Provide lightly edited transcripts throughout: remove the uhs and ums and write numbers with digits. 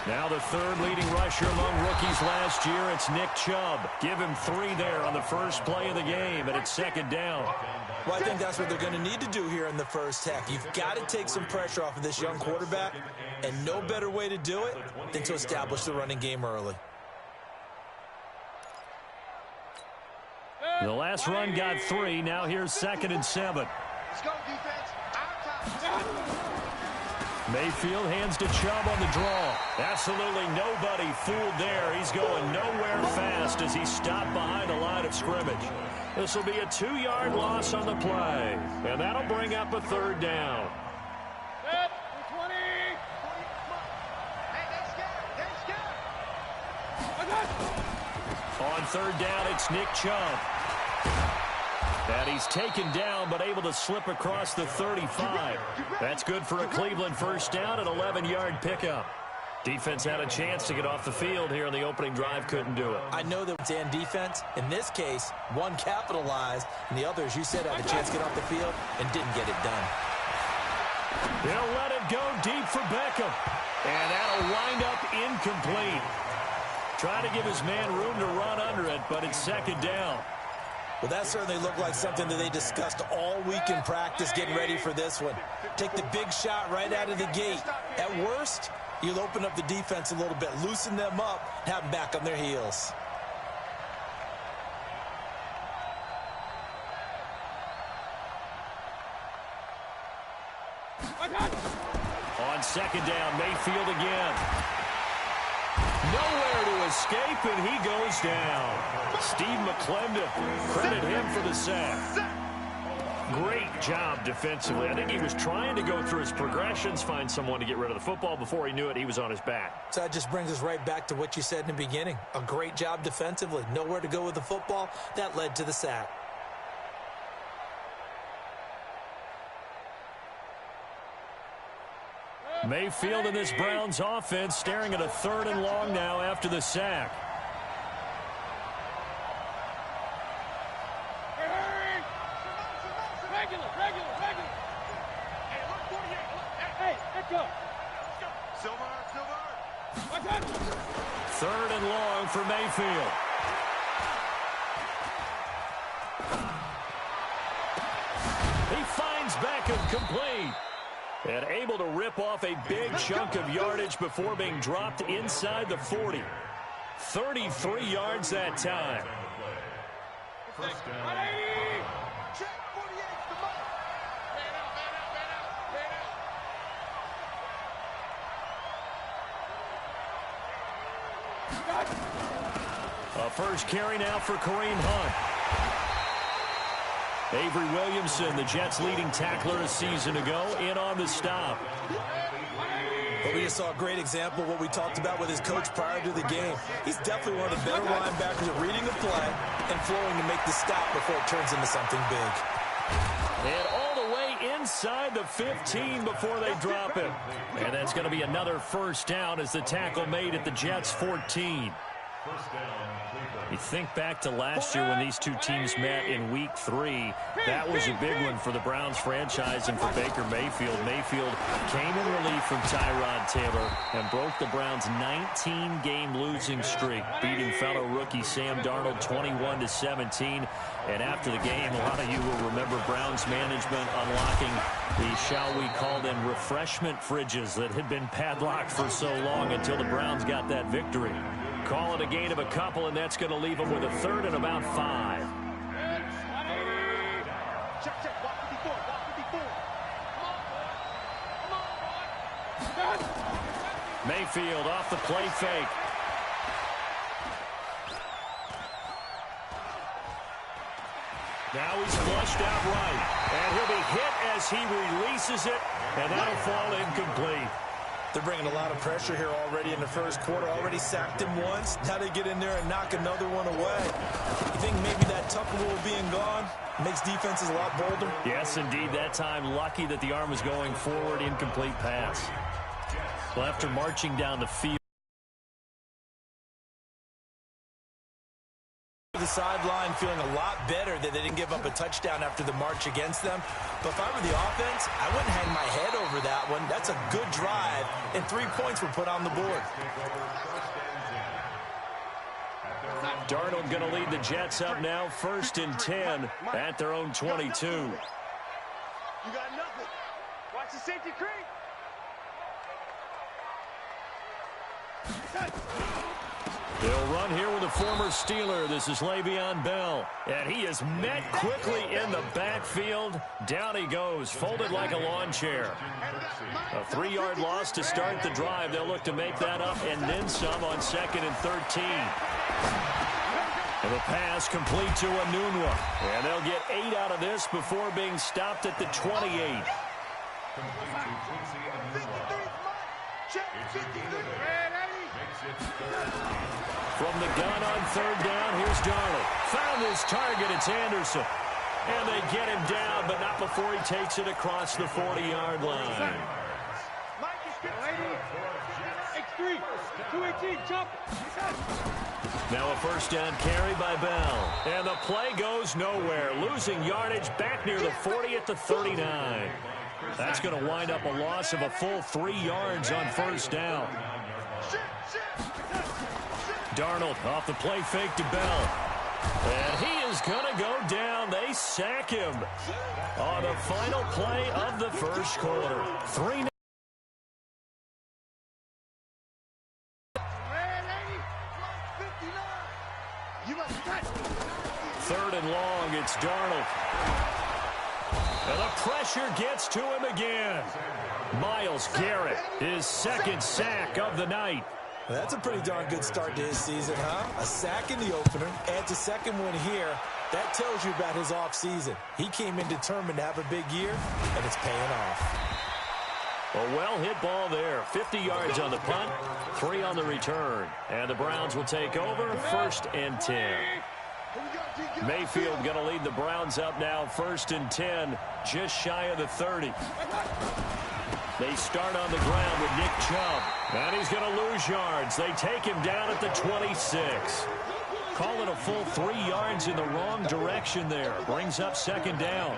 Now the third leading rusher among rookies last year, it's Nick Chubb. Give him 3 there on the first play of the game, and it's second down. Well, I think that's what they're going to need to do here in the first half. You've got to take some pressure off of this young quarterback, and no better way to do it than to establish the running game early. The last run got 3. Now here's 2nd and 7. Let's go, defense. Mayfield hands to Chubb on the draw. Absolutely nobody fooled there. He's going nowhere fast as he stopped behind the line of scrimmage. This will be a 2-yard loss on the play, and that'll bring up a 3rd down. Set, 20. Hey, that's good. On 3rd down, it's Nick Chubb. And he's taken down, but able to slip across the 35. That's good for a Cleveland first down, an 11-yard pickup. Defense had a chance to get off the field here in the opening drive, couldn't do it. I know that it's in defense. In this case, one capitalized, and the other, as you said, had a chance to get off the field and didn't get it done. They'll let it go deep for Beckham. And that'll wind up incomplete. Trying to give his man room to run under it, but it's 2nd down. Well, that certainly looked like something that they discussed all week in practice getting ready for this one. Take the big shot right out of the gate. At worst, you'll open up the defense a little bit, loosen them up, have them back on their heels. On 2nd down, Mayfield again. Nowhere to escape, and he goes down. Steve McClendon, credit him for the sack. Great job defensively. I think he was trying to go through his progressions, find someone to get rid of the football. Before he knew it, he was on his back. So that just brings us right back to what you said in the beginning. A great job defensively. Nowhere to go with the football. That led to the sack. Mayfield in this Browns offense staring at a 3rd and long now after the sack. Regular. Hey, let's go. Silver. 3rd and long for Mayfield. He finds Beckham complete. And able to rip off a big chunk of yardage before being dropped inside the 40. 33 yards that time. First down. Check 48 the mark. A first carry now for Kareem Hunt. Avery Williamson, the Jets' leading tackler a season ago, in on the stop. But we just saw a great example of what we talked about with his coach prior to the game. He's definitely one of the better linebackers at reading the play and flowing to make the stop before it turns into something big. And all the way inside the 15 before they drop him. And that's going to be another first down as the tackle made at the Jets' 14. You think back to last year when these two teams met in Week 3. That was a big one for the Browns franchise and for Baker Mayfield. Mayfield came in relief from Tyrod Taylor and broke the Browns' 19-game losing streak, beating fellow rookie Sam Darnold 21-17. And after the game, a lot of you will remember Browns management unlocking the, shall we call them, refreshment fridges that had been padlocked for so long until the Browns got that victory. Call it a gain of a couple, and that's going to leave them with a 3rd and about 5. Check. 154. Come on. Mayfield off the play fake. Now he's flushed out right. And he'll be hit as he releases it, and that'll fall incomplete. They're bringing a lot of pressure here already in the first quarter. Already sacked him once. Now they get in there and knock another one away. You think maybe that Tucker rule being gone makes defenses a lot bolder? Yes, indeed. That time, lucky that the arm was going forward. Incomplete pass. Well, after marching down the field the sideline feeling a lot better that they didn't give up a touchdown after the march against them. But if I were the offense, I wouldn't hang my head over that one. That's a good drive, and 3 points were put on the board. Darnold going to lead the Jets up now, 1st and 10 at their own 22. You got nothing. Watch the safety creep. They'll run here with a former Steeler. This is Le'Veon Bell. And he is met quickly in the backfield. Down he goes, folded like a lawn chair. A 3-yard loss to start the drive. They'll look to make that up and then some on 2nd and 13. And the pass complete to Enunwa. And they'll get 8 out of this before being stopped at the 28. From the gun on 3rd down, here's Darnold. Found his target, it's Anderson. And they get him down, but not before he takes it across the 40-yard line. X3, 218, jump. Now a 1st down carry by Bell. And the play goes nowhere. Losing yardage back near the 40 at the 39. That's going to wind up a loss of a full 3 yards on 1st down. Darnold off the play fake to Bell. And he is going to go down. They sack him on the final play of the 1st quarter. 3-0. Third and long, it's Darnold. And the pressure gets to him again. Myles Garrett, his 2nd sack of the night. Well, that's a pretty darn good start to his season, huh? A sack in the opener, adds a 2nd one here. That tells you about his offseason. He came in determined to have a big year, and it's paying off. A well-hit ball there. 50 yards on the punt, 3 on the return. And the Browns will take over, 1st and 10. Mayfield going to lead the Browns up now, 1st and 10, just shy of the 30. They start on the ground with Nick Chubb. And he's going to lose yards. They take him down at the 26. Call it a full 3 yards in the wrong direction there. Brings up 2nd down.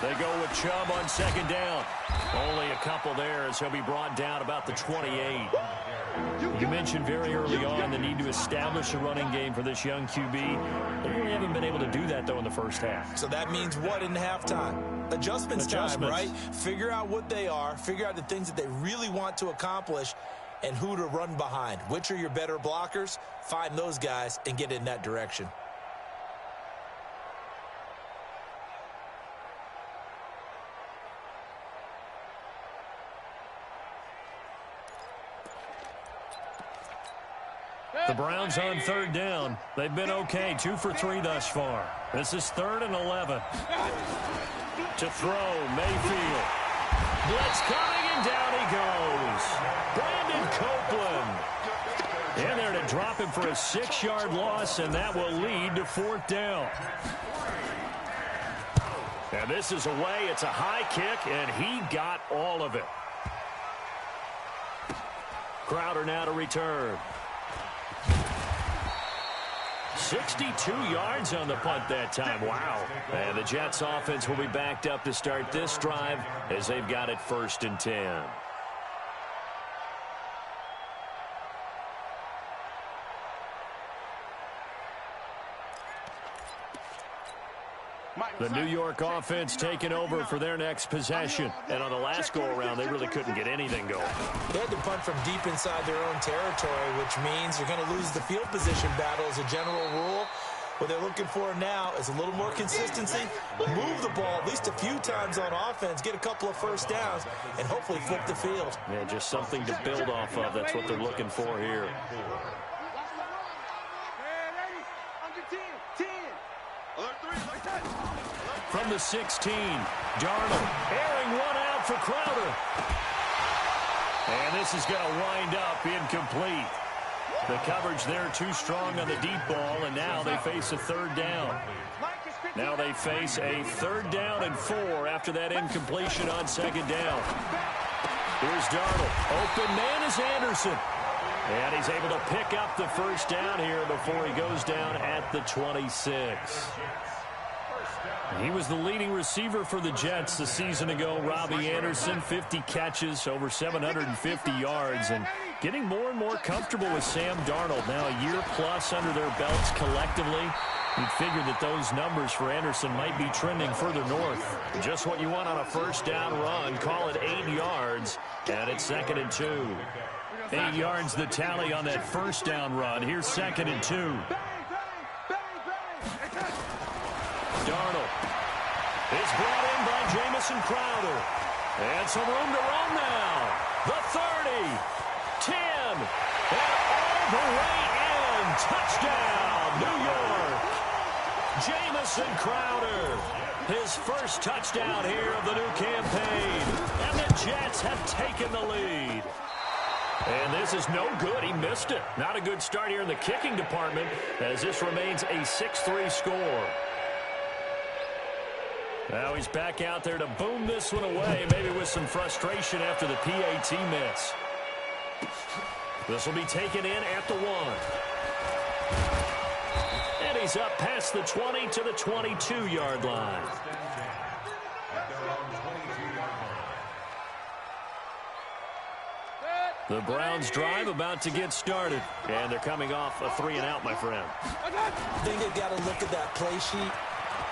They go with Chubb on 2nd down. Only a couple there as he'll be brought down about the 28. You mentioned very early on the need to establish a running game for this young QB. They really haven't been able to do that, though, in the 1st half. So that means what in halftime? Adjustments time, right? Figure out what they are, figure out the things that they really want to accomplish, and who to run behind. Which are your better blockers? Find those guys and get in that direction. The Browns on 3rd down. They've been okay, 2 for 3 thus far. This is 3rd and 11. To throw, Mayfield. Blitz coming, and down he goes. Brandon Copeland. In there to drop him for a 6-yard loss, and that will lead to 4th down. And this is away. It's a high kick, and he got all of it. Crowder now to return. 62 yards on the punt that time. Wow. And the Jets offense will be backed up to start this drive as they've got it 1st and 10. The New York offense taking over for their next possession. And on the last go-around, they really couldn't get anything going. They had to punt from deep inside their own territory, which means you're going to lose the field position battle as a general rule. What they're looking for now is a little more consistency, move the ball at least a few times on offense, get a couple of 1st downs, and hopefully flip the field. Yeah, just something to build off of. That's what they're looking for here. From the 16, Darnold airing one out for Crowder. And this is going to wind up incomplete. The coverage there too strong on the deep ball, and now they face a third down. Now they face a 3rd down and 4 after that incompletion on 2nd down. Here's Darnold. Open man is Anderson. And he's able to pick up the 1st down here before he goes down at the 26. He was the leading receiver for the Jets a season ago. Robbie Anderson, 50 catches, over 750 yards, and getting more and more comfortable with Sam Darnold. Now a year plus under their belts collectively. You'd figure that those numbers for Anderson might be trending further north. Just what you want on a 1st down run. Call it 8 yards, and it's 2nd and 2. 8 yards the tally on that 1st down run. Here's 2nd and 2. Darnold is brought in by Jamison Crowder. And some room to run now. The 30, 10, and all the way in. Touchdown, New York. Jamison Crowder, his 1st touchdown here of the new campaign. And the Jets have taken the lead. And this is no good. He missed it. Not a good start here in the kicking department as this remains a 6-3 score. Now he's back out there to boom this one away, maybe with some frustration after the PAT miss. This will be taken in at the 1. And he's up past the 20 to the 22-yard line. The Browns drive about to get started. And they're coming off a 3-and-out, my friend. I think they've got to look at that play sheet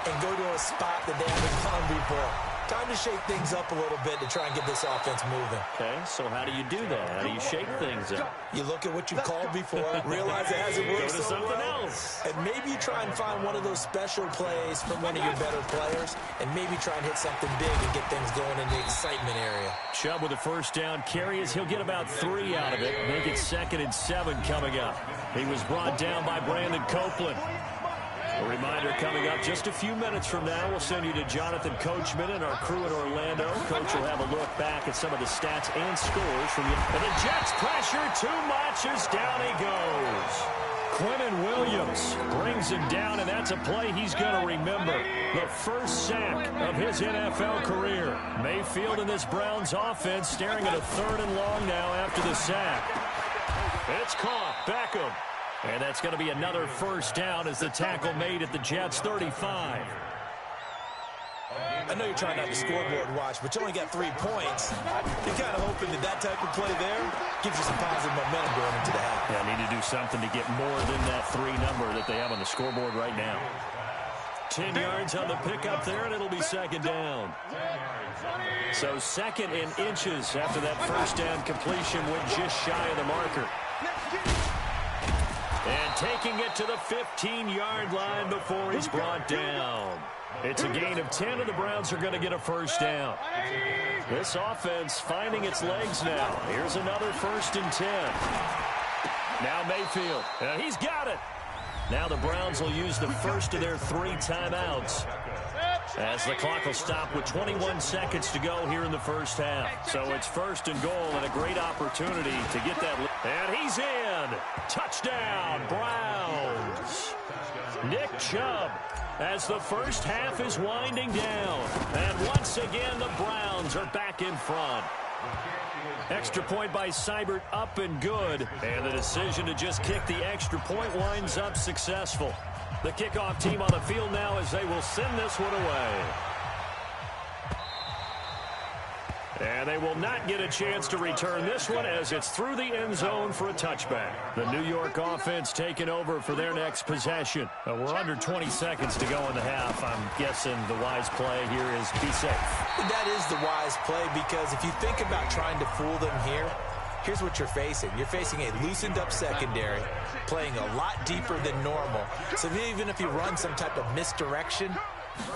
and go to a spot that they haven't gone before. Time to shake things up a little bit to try and get this offense moving. Okay, so how do you do that? How do you shake things up? You look at what you called before, realize it hasn't worked Go to so something well, else. and maybe you try and find one of those special plays from one of your better players, and maybe try and hit something big and get things going in the excitement area. Chubb with a 1st down carry as he'll get about 3 out of it. Make it 2nd and 7 coming up. He was brought down by Brandon Copeland. A reminder coming up just a few minutes from now. We'll send you to Jonathan Coachman and our crew in Orlando. Coach will have a look back at some of the stats and scores from you. And the Jets pressure too much as down he goes. Quinnen Williams brings him down, and that's a play he's going to remember. The 1st sack of his NFL career. Mayfield and this Browns offense staring at a 3rd and long now after the sack. It's caught. Beckham. And that's going to be another 1st down as the tackle made at the Jets' 35. I know you're trying not to scoreboard watch, but you only got 3 points. You're kind of hoping that type of play there gives you some positive momentum going into the half. Yeah, need to do something to get more than that 3 number that they have on the scoreboard right now. 10 yards on the pickup there, and it'll be 2nd down. So 2nd and inches after that 1st down completion went just shy of the marker. And taking it to the 15-yard line before he's brought down. It's a gain of 10, and the Browns are going to get a 1st down. This offense finding its legs now. Here's another 1st and 10. Now Mayfield. He's got it. Now the Browns will use the 1st of their 3 timeouts as the clock will stop with 21 seconds to go here in the 1st half. So it's 1st and goal and a great opportunity to get that. And he's in. Touchdown, Browns. Nick Chubb as the 1st half is winding down. And once again, the Browns are back in front. Extra point by Seibert up and good. And the decision to just kick the extra point winds up successful. The kickoff team on the field now as they will send this one away. And they will not get a chance to return this one as it's through the end zone for a touchback. The New York offense taking over for their next possession. We're under 20 seconds to go in the half. I'm guessing the wise play here is be safe. That is the wise play, because if you think about trying to fool them here, here's what you're facing. You're facing a loosened up secondary, playing a lot deeper than normal. So even if you run some type of misdirection,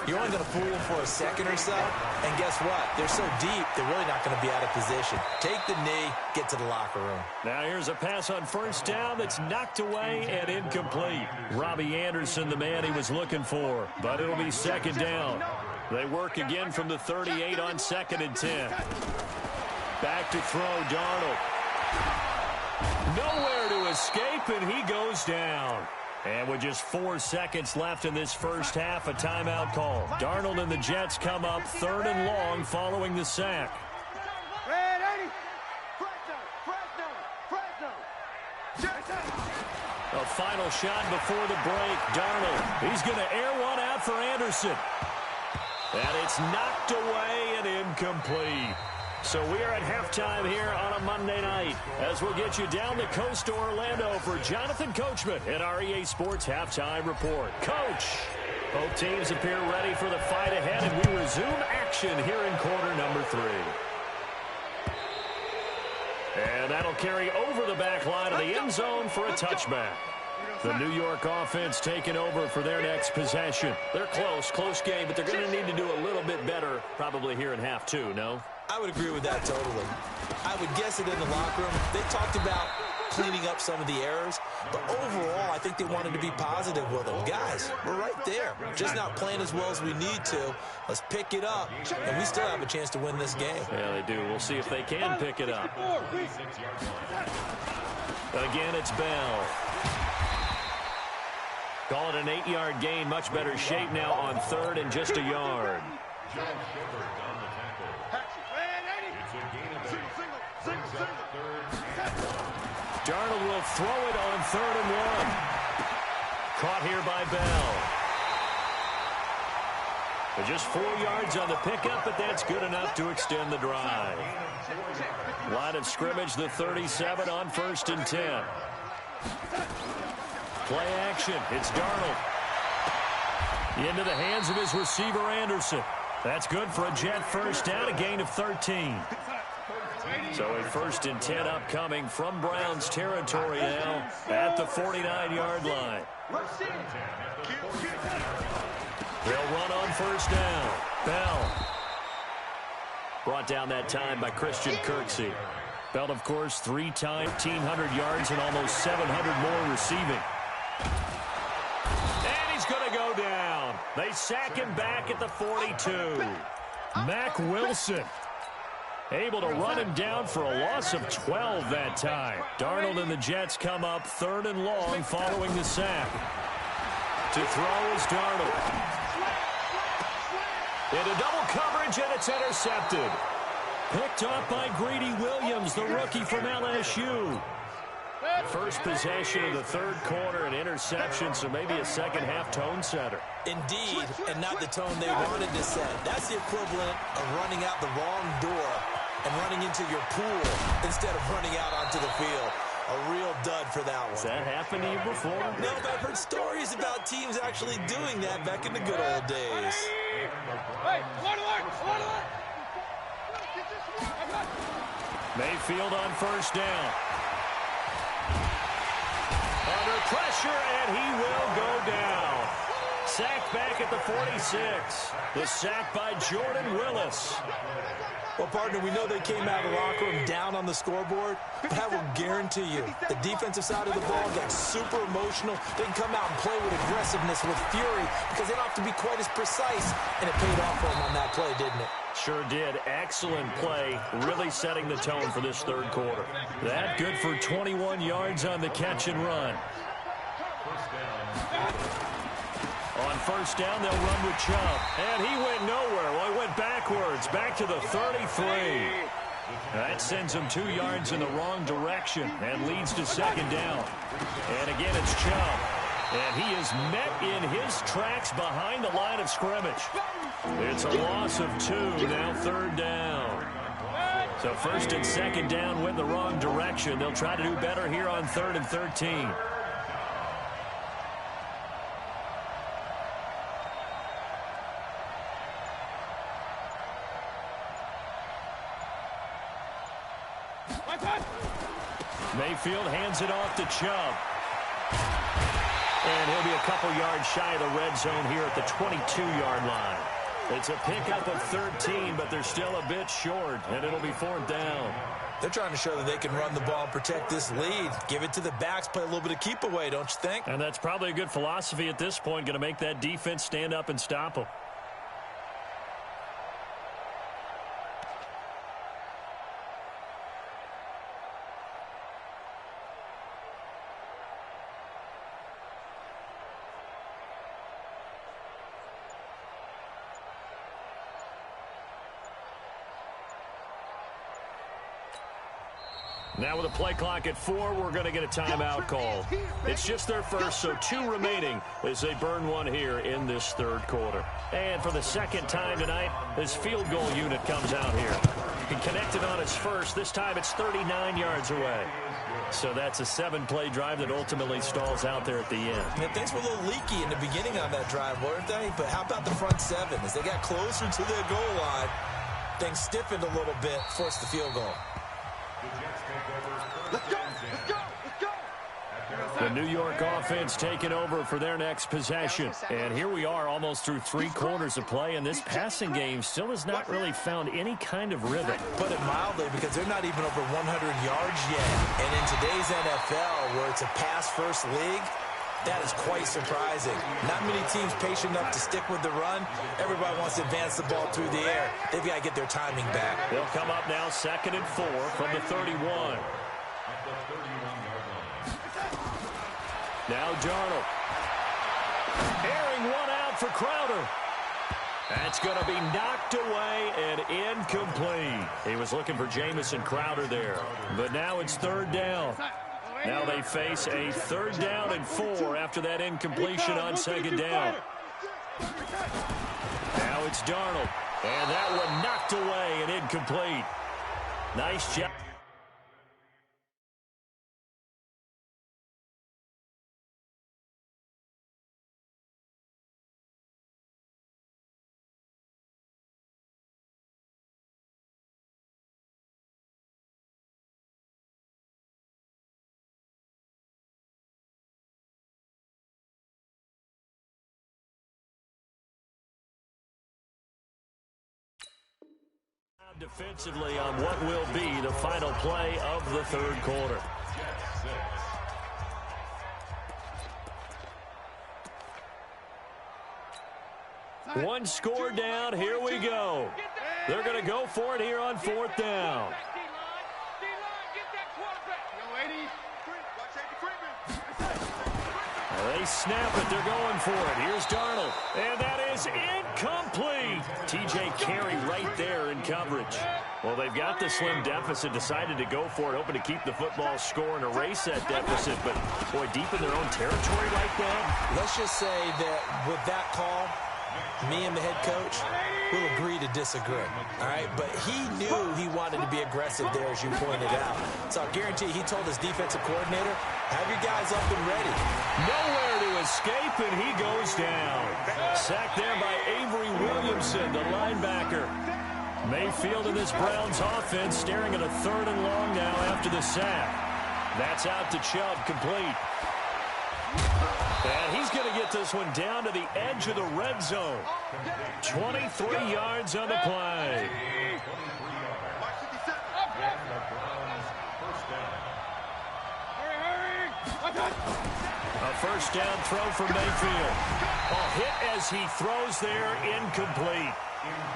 you're only going to fool them for a second or so. And guess what? They're so deep, they're really not going to be out of position. Take the knee, get to the locker room. Now here's a pass on 1st down that's knocked away and incomplete. Robbie Anderson, the man he was looking for. But it'll be 2nd down. They work again from the 38 on 2nd and 10. Back to throw, Darnold. Nowhere to escape, and he goes down. And with just 4 seconds left in this first half, a timeout call. Darnold and the Jets come up 3rd and long following the sack. A final shot before the break. Darnold, he's going to air one out for Anderson. And it's knocked away and incomplete. So we are at halftime here on a Monday night as we'll get you down the coast to Orlando for Jonathan Coachman at our EA Sports Halftime Report. Coach, both teams appear ready for the fight ahead, and we resume action here in quarter number 3. And that'll carry over the back line of the end zone for a touchback. The New York offense taking over for their next possession. They're close game, but they're going to need to do a little bit better probably here in half 2, no? I would agree with that totally. I would guess it in the locker room. They talked about cleaning up some of the errors, but overall, I think they wanted to be positive with them. Guys, we're right there. Just not playing as well as we need to. Let's pick it up, and we still have a chance to win this game. Yeah, they do. We'll see if they can pick it up. Again, it's Bell. Call it an 8-yard gain. Much better shape now on 3rd and just a yard. Darnold will throw it on 3rd and 1. Caught here by Bell. But just 4 yards on the pickup, but that's good enough to extend the drive. Line of scrimmage, the 37 on 1st and 10. Play action. It's Darnold. Into the hands of his receiver, Anderson. That's good for a Jet first down, a gain of 13. So a 1st and 10 upcoming from Browns territory now at the 49-yard line. They'll run on 1st down. Bell. Brought down that time by Christian Kirksey. Bell, of course, 3-time 1,500 yards and almost 700 more receiving. And he's going to go down. They sack him back at the 42. Mack Wilson able to run him down for a loss of 12 that time. Darnold and the Jets come up 3rd and long following the sack. To throw is Darnold. Into double coverage, and it's intercepted. Picked off by Greedy Williams, the rookie from LSU. First possession of the 3rd quarter, an interception, so maybe a second-half tone setter. Indeed, and not the tone they wanted to set. That's the equivalent of running out the wrong door and running into your pool instead of running out onto the field. A real dud for that one. Has that happened to you before? No, but I've heard stories about teams actually doing that back in the good old days. Mayfield on 1st down. Under pressure, and he will go down. Sacked back at the 46. The sack by Jordan Willis. Well, partner, we know they came out of the locker room down on the scoreboard, but I will guarantee you the defensive side of the ball got super emotional. They can come out and play with aggressiveness, with fury, because they don't have to be quite as precise, and it paid off for them on that play, didn't it? Sure did. Excellent play, really setting the tone for this 3rd quarter. That good for 21 yards on the catch and run. On 1st down, they'll run with Chubb. And he went nowhere. Well, he went backwards, back to the 33. That sends him 2 yards in the wrong direction and leads to 2nd down. And again, it's Chubb. And he is met in his tracks behind the line of scrimmage. It's a loss of 2, now 3rd down. So 1st and 2nd down went the wrong direction. They'll try to do better here on 3rd and 13. Mayfield hands it off to Chubb. And he'll be a couple yards shy of the red zone here at the 22-yard line. It's a pickup of 13, but they're still a bit short, and it'll be 4th down. They're trying to show that they can run the ball and protect this lead. Give it to the backs, play a little bit of keep away, don't you think? And that's probably a good philosophy at this point, going to make that defense stand up and stop them. Now with a play clock at 4, we're going to get a timeout call. It's just their first, so 2 remaining as they burn one here in this third quarter. And for the second time tonight, this field goal unit comes out here. He connected on his first. This time it's 39 yards away. So that's a 7-play drive that ultimately stalls out there at the end. And things were a little leaky in the beginning on that drive, weren't they? But how about the front 7? As they got closer to their goal line, things stiffened a little bit, forced the field goal. Let's go! Let's go! Let's go! The New York offense taking over for their next possession. And here we are almost through 3 quarters of play, and this passing game still has not really found any kind of rhythm. Put it mildly, because they're not even over 100 yards yet. And in today's NFL, where it's a pass-first league, that is quite surprising. Not many teams patient enough to stick with the run. Everybody wants to advance the ball through the air. They've got to get their timing back. They'll come up now 2nd and 4 from the 31. Now Darnold. Airing one out for Crowder. That's going to be knocked away and incomplete. He was looking for Jamison Crowder there. But now it's 3rd down. Now they face a 3rd down and 4 after that incompletion on 2nd down. Now it's Darnold. And that one knocked away and incomplete. Nice job. Defensively on what will be the final play of the 3rd quarter. One score down. Here we go. They're going to go for it here on 4th down. They snap it. They're going for it. Here's Darnold. And that is incomplete. T.J. Carey right there in coverage. Well, they've got the slim deficit, decided to go for it, hoping to keep the football score and erase that deficit. But, boy, deep in their own territory like that. Let's just say that with that call, me and the head coach will agree to disagree, all right? But he knew he wanted to be aggressive there, as you pointed out. So I guarantee he told his defensive coordinator, have your guys up and ready. Nowhere to escape, and he goes down. Sacked there by Avery Williamson, the linebacker. Mayfield in this Browns offense staring at a 3rd and long now after the sack. That's out to Chubb, complete. And he's going to get this one down to the edge of the red zone. 23 yards on the play. A 1st down throw for Mayfield. A hit as he throws there, incomplete.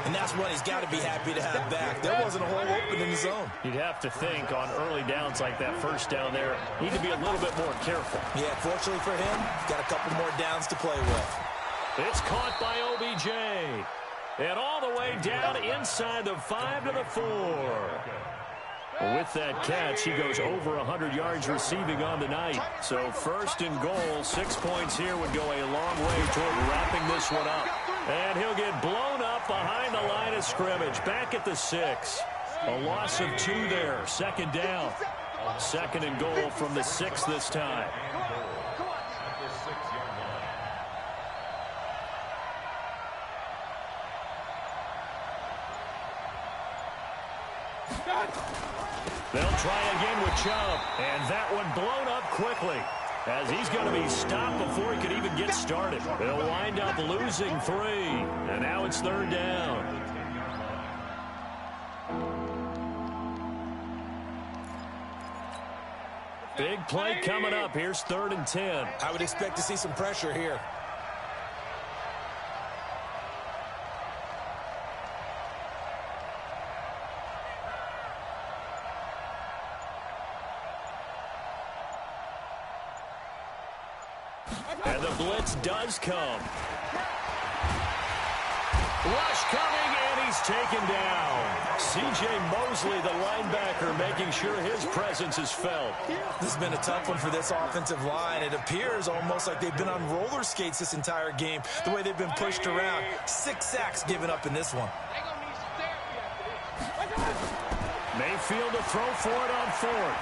And that's what he's got to be happy to have back. There wasn't a hole open in the zone. You'd have to think on early downs like that 1st down there, need to be a little bit more careful. Yeah, fortunately for him, got a couple more downs to play with. It's caught by OBJ. And all the way down inside the 5 to the 4. With that catch, he goes over 100 yards receiving on the night. So 1st and goal, 6 points here would go a long way toward wrapping this one up. And he'll get blown up behind the line of scrimmage, back at the 6. A loss of 2 there, 2nd down. 2nd and goal from the 6 this time. They'll try again with Chubb, and that one blown up quickly as he's going to be stopped before he could even get started. They'll wind up losing 3, and now it's 3rd down. Big play coming up. Here's 3rd and 10. I would expect to see some pressure here. And the blitz does come. Rush coming, and he's taken down. C.J. Mosley, the linebacker, making sure his presence is felt. This has been a tough one for this offensive line. It appears almost like they've been on roller skates this entire game, the way they've been pushed around. 6 sacks given up in this one. Mayfield to throw for it on 4th.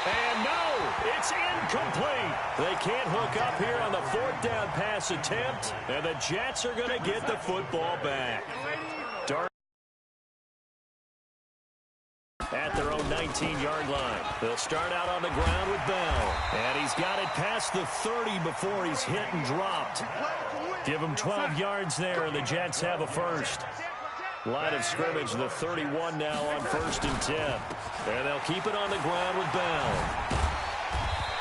And no, it's incomplete. They can't hook up here on the 4th down pass attempt, and the Jets are going to get the football back. At their own 19-yard line. They'll start out on the ground with Bell. And he's got it past the 30 before he's hit and dropped. Give him 12 yards there, and the Jets have a first. Line of scrimmage, the 31 now on 1st and 10. And they'll keep it on the ground with Bell.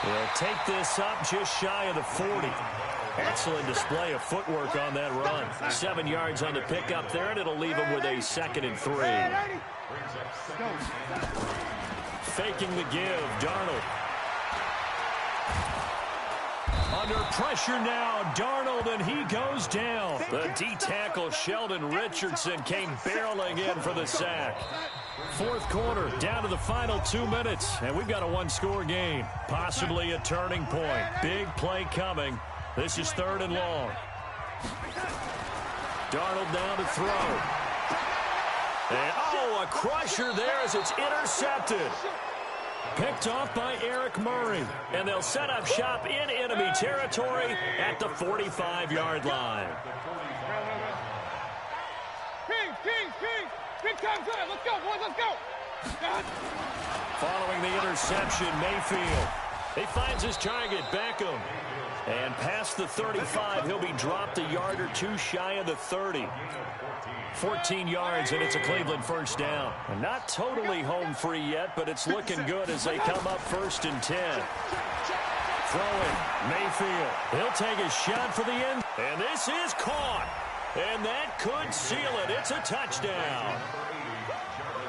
They'll take this up just shy of the 40. Excellent display of footwork on that run. 7 yards on the pickup there, and it'll leave him with a 2nd and 3. Faking the give, Darnold. Under pressure now, Darnold, and he goes down. The D-tackle, Sheldon Richardson, came barreling in for the sack. 4th quarter, down to the final 2 minutes, and we've got a 1-score game. Possibly a turning point. Big play coming. This is 3rd and long. Darnold down to throw. And, a crusher there as it's intercepted. Picked off by Eric Murray. And they'll set up shop in enemy territory at the 45-yard line. King. Big time good. Let's go, boys. Let's go. Following the interception, Mayfield. He finds his target, Beckham. And past the 35, he'll be dropped a yard or 2 shy of the 30. 14 yards, and it's a Cleveland first down. And not totally home free yet, but it's looking good as they come up 1st and 10. Throwing, Mayfield. He'll take a shot for the end. And this is caught. And that could seal it. It's a touchdown.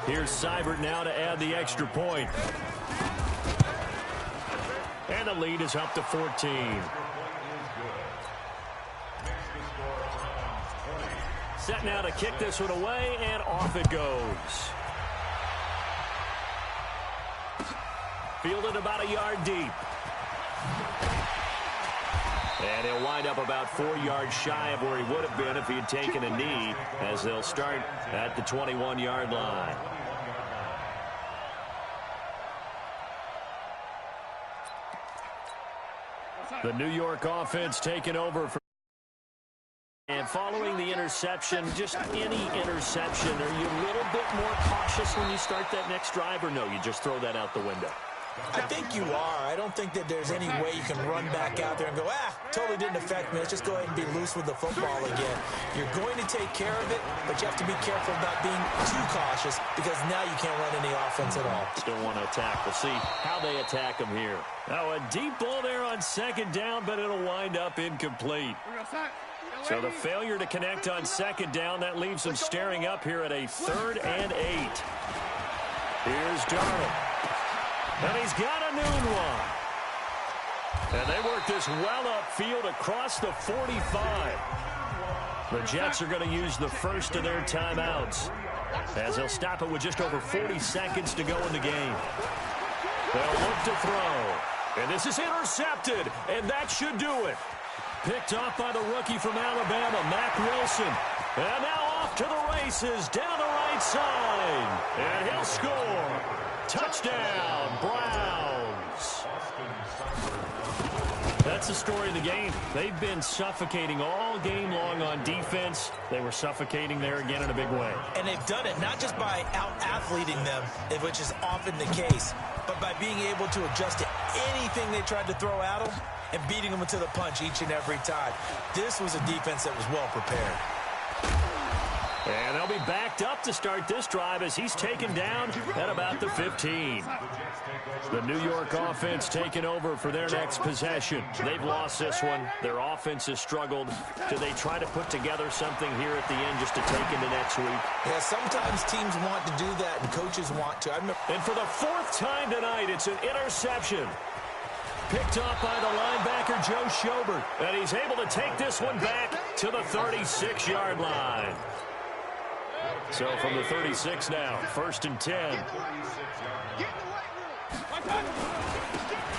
Here's Seibert now to add the extra point. And the lead is up to 14. Set now to kick this one away, and off it goes. Fielded about a yard deep. And he'll wind up about 4 yards shy of where he would have been if he had taken a knee, as they'll start at the 21-yard line. The New York offense taking over from. And following the interception, just any interception, are you a little bit more cautious when you start that next drive, or no, you just throw that out the window? I think you are. I don't think that there's any way you can run back out there and go, totally didn't affect me. Let's just go ahead and be loose with the football again. You're going to take care of it, but you have to be careful about being too cautious because now you can't run any offense at all. Still want to attack. We'll see how they attack him here. Now a deep ball there on 2nd down, but it'll wind up incomplete. So the failure to connect on 2nd down, that leaves them staring up here at a 3rd and 8. Here's Darnold. And he's got a noon one. And they work this well upfield across the 45. The Jets are going to use the first of their timeouts, as they'll stop it with just over 40 seconds to go in the game. They'll look to throw. And this is intercepted, and that should do it. Picked off by the rookie from Alabama, Mack Wilson. And now off to the races down the right side. And he'll score. Touchdown, Browns. That's the story of the game. They've been suffocating all game long on defense. They were suffocating there again in a big way. And they've done it not just by out-athleting them, which is often the case, but by being able to adjust to anything they tried to throw at them and beating them into the punch each and every time. This was a defense that was well prepared. And they'll be backed up to start this drive as he's taken down at about the 15. The New York offense taking over for their next possession. They've lost this one. Their offense has struggled. Do they try to put together something here at the end just to take into next week? Yeah, sometimes teams want to do that and coaches want to. And for the 4th time tonight, it's an interception. Picked off by the linebacker, Joe Schobert. And he's able to take this one back to the 36-yard line. So from the 36 now, 1st and 10.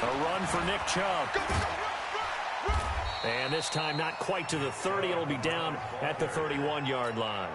A run for Nick Chubb. And this time not quite to the 30. It'll be down at the 31-yard line.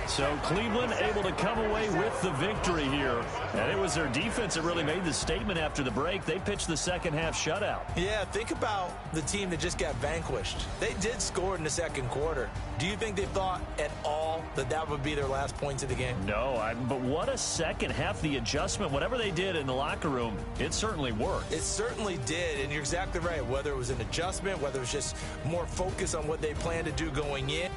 So Cleveland able to come away with the victory here. And it was their defense that really made the statement after the break. They pitched the second half shutout. Yeah, think about the team that just got vanquished. They did score in the second quarter. Do you think they thought at all that that would be their last points of the game? No, but what a second half. The adjustment, whatever they did in the locker room, it certainly worked. It certainly did, and you're exactly right. Whether it was an adjustment, whether it was just more focus on what they planned to do going in.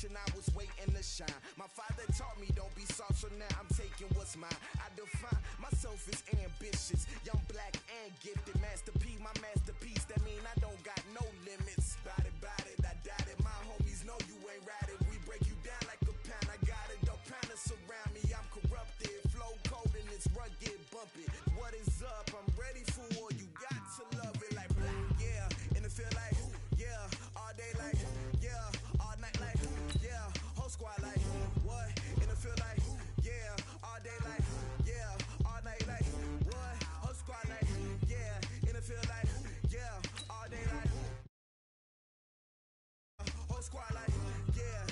I was waiting to shine. My father taught me don't be soft, so now I'm taking what's mine. I define myself as ambitious, young, black, and gifted. Master P, my masterpiece. That mean I don't got no limits. Bout it, I doubt it. My homies know you ain't ride it. We break you down like a pound. I got it, don't pound to surround me. I'm corrupted, flow cold and it's rugged, bump it. What is up? I'm ready for war. You got to love it like black, yeah. And it feel like, yeah, all day like, yeah, all night like, yeah, whole squad like, what? And it feel like, yeah, all day like, yeah, all night like, what? Whole squad like, yeah, and it feel like, yeah, all day like, whole squad like, yeah,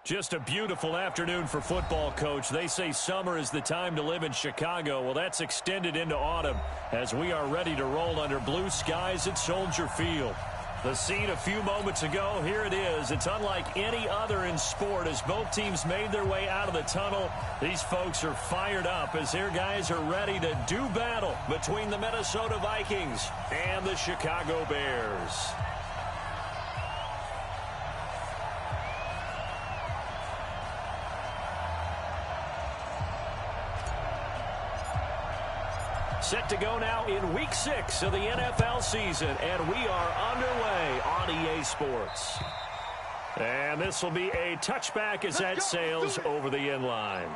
Just a beautiful afternoon for football, Coach. They say summer is the time to live in Chicago. Well, that's extended into autumn as we are ready to roll under blue skies at Soldier Field. The scene a few moments ago, here it is. It's unlike any other in sport as both teams made their way out of the tunnel. These folks are fired up as their guys are ready to do battle between the Minnesota Vikings and the Chicago Bears. Set to go now in Week 6 of the NFL season, and we are underway on EA Sports. And this will be a touchback as that sails over the end line.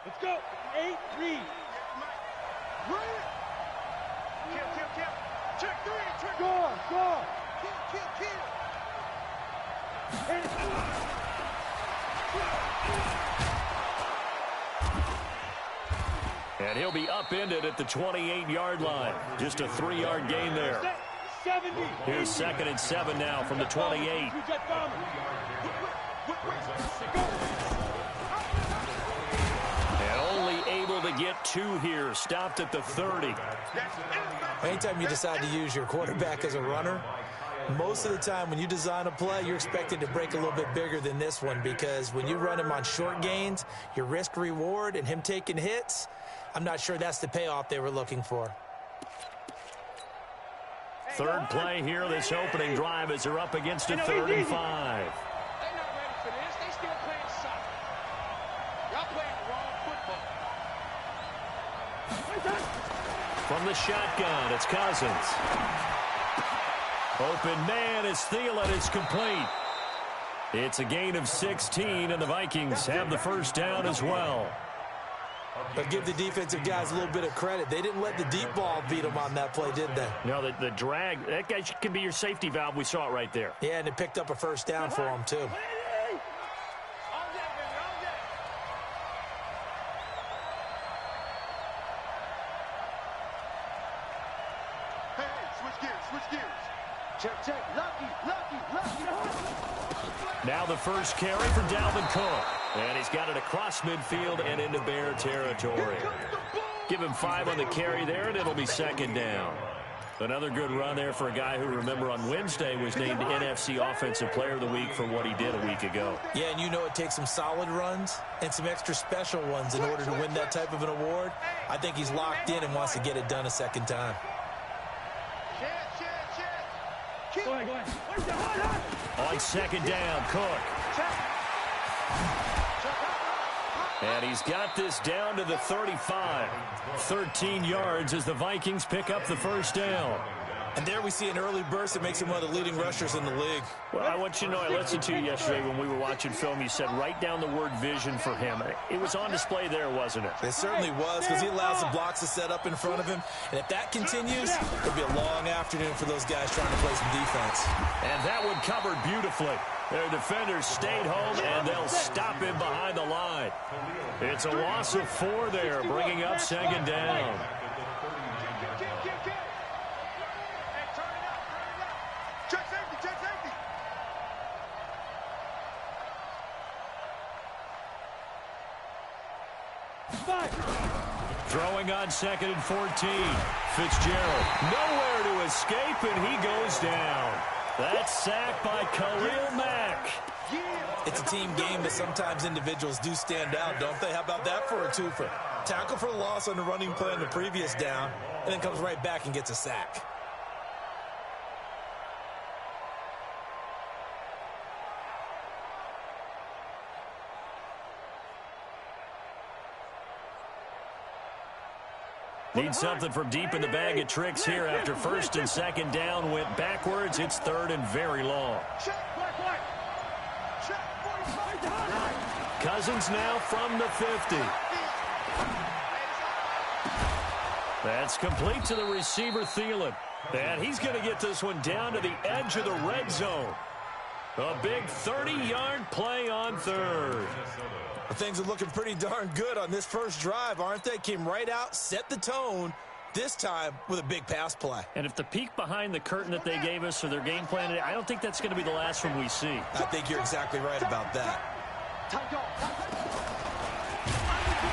Let's go. 8, read. Run it. Kill. Check 3. Check. Go. Kill. Hit it. And he'll be upended at the 28-yard line. Just a 3-yard gain there. 70. Here's 2nd and 7 now from the 28. To get 2 here, stopped at the 30. Anytime you decide to use your quarterback as a runner, most of the time when you design a play, you're expected to break a little bit bigger than this one because when you run him on short gains, your risk-reward and him taking hits, I'm not sure that's the payoff they were looking for. Third play here, this opening drive as they're up against a 3rd and 5. They're not ready for this. They still playing soccer. Y'all playing the wrong football. From the shotgun, it's Cousins. Open man is Thielen. It's complete. It's a gain of 16, and the Vikings have the first down as well. But give the defensive guys a little bit of credit. They didn't let the deep ball beat them on that play, did they? No, the drag, that guy can be your safety valve. We saw it right there. Yeah, and it picked up a first down for them, too. Check. Lucky. Now the first carry for Dalvin Cook. And he's got it across midfield and into Bear territory. Give him 5 on the carry there, and it'll be 2nd down. Another good run there for a guy who, remember, on Wednesday was named NFC Offensive Player of the Week for what he did a week ago. Yeah, and you know it takes some solid runs and some extra special ones in order to win that type of an award. I think he's locked in and wants to get it done a second time. Go ahead. On 2nd down, Cook. And he's got this down to the 35. 13 yards as the Vikings pick up the first down. And there we see an early burst that makes him one of the leading rushers in the league. Well, I want you to know, I listened to you yesterday when we were watching film. You said write down the word vision for him. It was on display there, wasn't it? It certainly was, because he allows the blocks to set up in front of him. And if that continues, it'll be a long afternoon for those guys trying to play some defense. And that one covered beautifully. Their defenders stayed home, and they'll stop him behind the line. It's a loss of 4 there, bringing up 2nd down. Throwing on 2nd and 14. Fitzgerald nowhere to escape, and he goes down. That's sacked by Khalil Mack. It's a team game, but sometimes individuals do stand out, don't they? How about that for a twofer? Tackle for the loss on the running play on the previous down, and then comes right back and gets a sack. Need something from deep in the bag of tricks here after first and second down went backwards. It's third and very long. Cousins now from the 50. That's complete to the receiver, Thielen. And he's going to get this one down to the edge of the red zone. A big 30-yard play on third. Well, things are looking pretty darn good on this first drive, aren't they? Came right out, set the tone, this time with a big pass play. And if the peek behind the curtain that they gave us or their game plan today, I don't think that's going to be the last one we see. I think you're exactly right about that.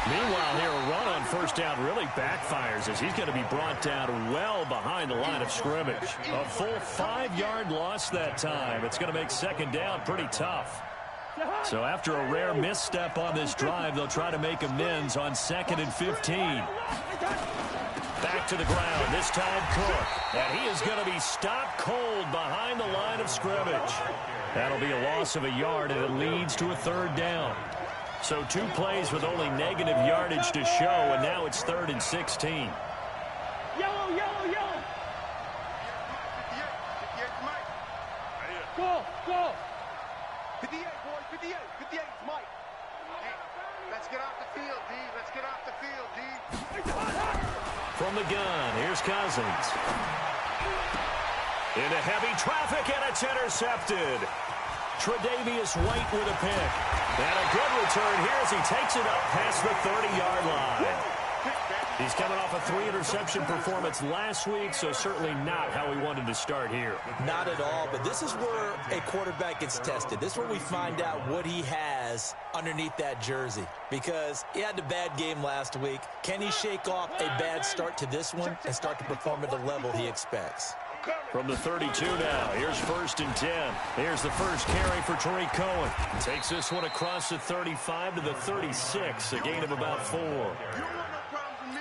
Meanwhile, here, a run on first down really backfires as he's going to be brought down well behind the line of scrimmage. A full 5-yard loss that time. It's going to make second down pretty tough. So after a rare misstep on this drive, they'll try to make amends on 2nd and 15. Back to the ground, this time Cook. And he is going to be stopped cold behind the line of scrimmage. That'll be a loss of a yard, and it leads to a third down. So 2 plays with only negative yardage to show, and now it's 3rd and 16. Yellow, yellow, yellow. Go. 58, boys, 58, 58, Mike. Hey, let's get off the field, D. Let's get off the field, D. From the gun, here's Cousins. Into heavy traffic, and it's intercepted. Tre'Davious White with a pick. And a good return here as he takes it up past the 30-yard line. He's coming off a 3-interception performance last week, so certainly not how he wanted to start here. Not at all, but this is where a quarterback gets tested. This is where we find out what he has underneath that jersey. Because he had a bad game last week. Can he shake off a bad start to this one and start to perform at the level he expects? From the 32 now, here's 1st and 10. Here's the first carry for Tariq Cohen. Takes this one across the 35 to the 36, a gain of about 4.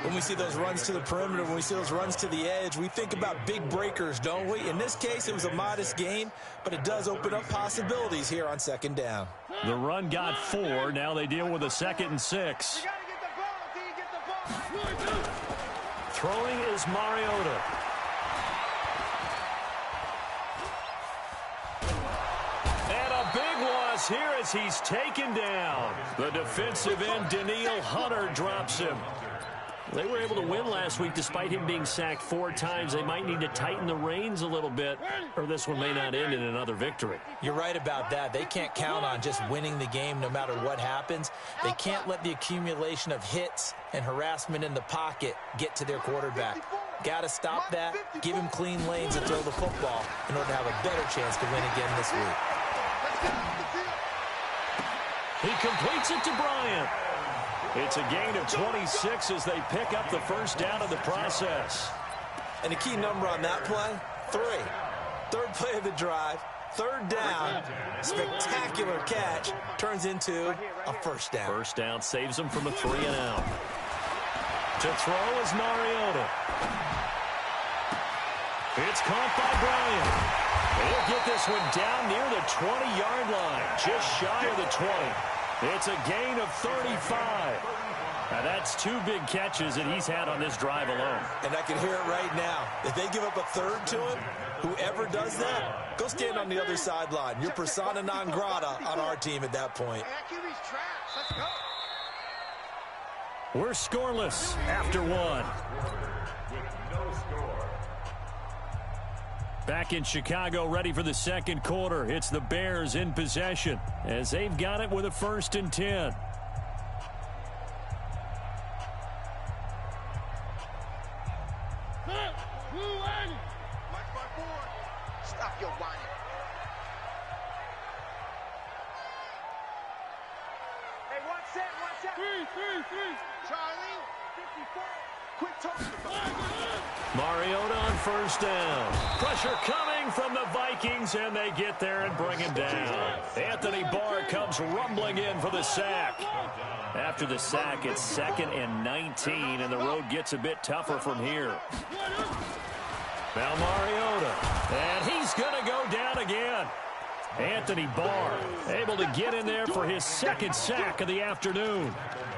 When we see those runs to the perimeter, when we see those runs to the edge, we think about big breakers, don't we? In this case, it was a modest gain, but it does open up possibilities here on 2nd down. The run got 4. Now they deal with a 2nd and 6. You gotta get the ball, D. Get the ball. Throwing is Mariota. Here as he's taken down. The defensive end, Danielle Hunter, drops him. They were able to win last week despite him being sacked 4 times. They might need to tighten the reins a little bit, or this one may not end in another victory. You're right about that. They can't count on just winning the game no matter what happens. They can't let the accumulation of hits and harassment in the pocket get to their quarterback. Got to stop that, give him clean lanes and throw the football in order to have a better chance to win again this week. He completes it to Bryant. It's a gain of 26 as they pick up the first down of the process. And the key number on that play, 3. 3rd play of the drive, 3rd down, spectacular catch, turns into a first down. First down saves him from a 3-and-out. To throw is Mariota. It's caught by Bryant. He'll get this one down near the 20-yard line, just shy of the 20. It's a gain of 35. Now that's 2 big catches that he's had on this drive alone. And I can hear it right now. If they give up a 3rd to him, whoever does that, go stand on the other sideline. You're persona non grata on our team at that point. Let's go. We're scoreless after 1. Back in Chicago, ready for the 2nd quarter. It's the Bears in possession as they've got it with a 1st and 10. Stop your whining. Hey, watch that. Three. Charlie, 54. Quit talking about it. Mariota on first down. Pressure coming from the Vikings, and they get there and bring him down. Anthony Barr comes rumbling in for the sack. After the sack, it's 2nd and 19, and the road gets a bit tougher from here. Now Mariota, and he's going to go down again. Anthony Barr able to get in there for his second sack of the afternoon.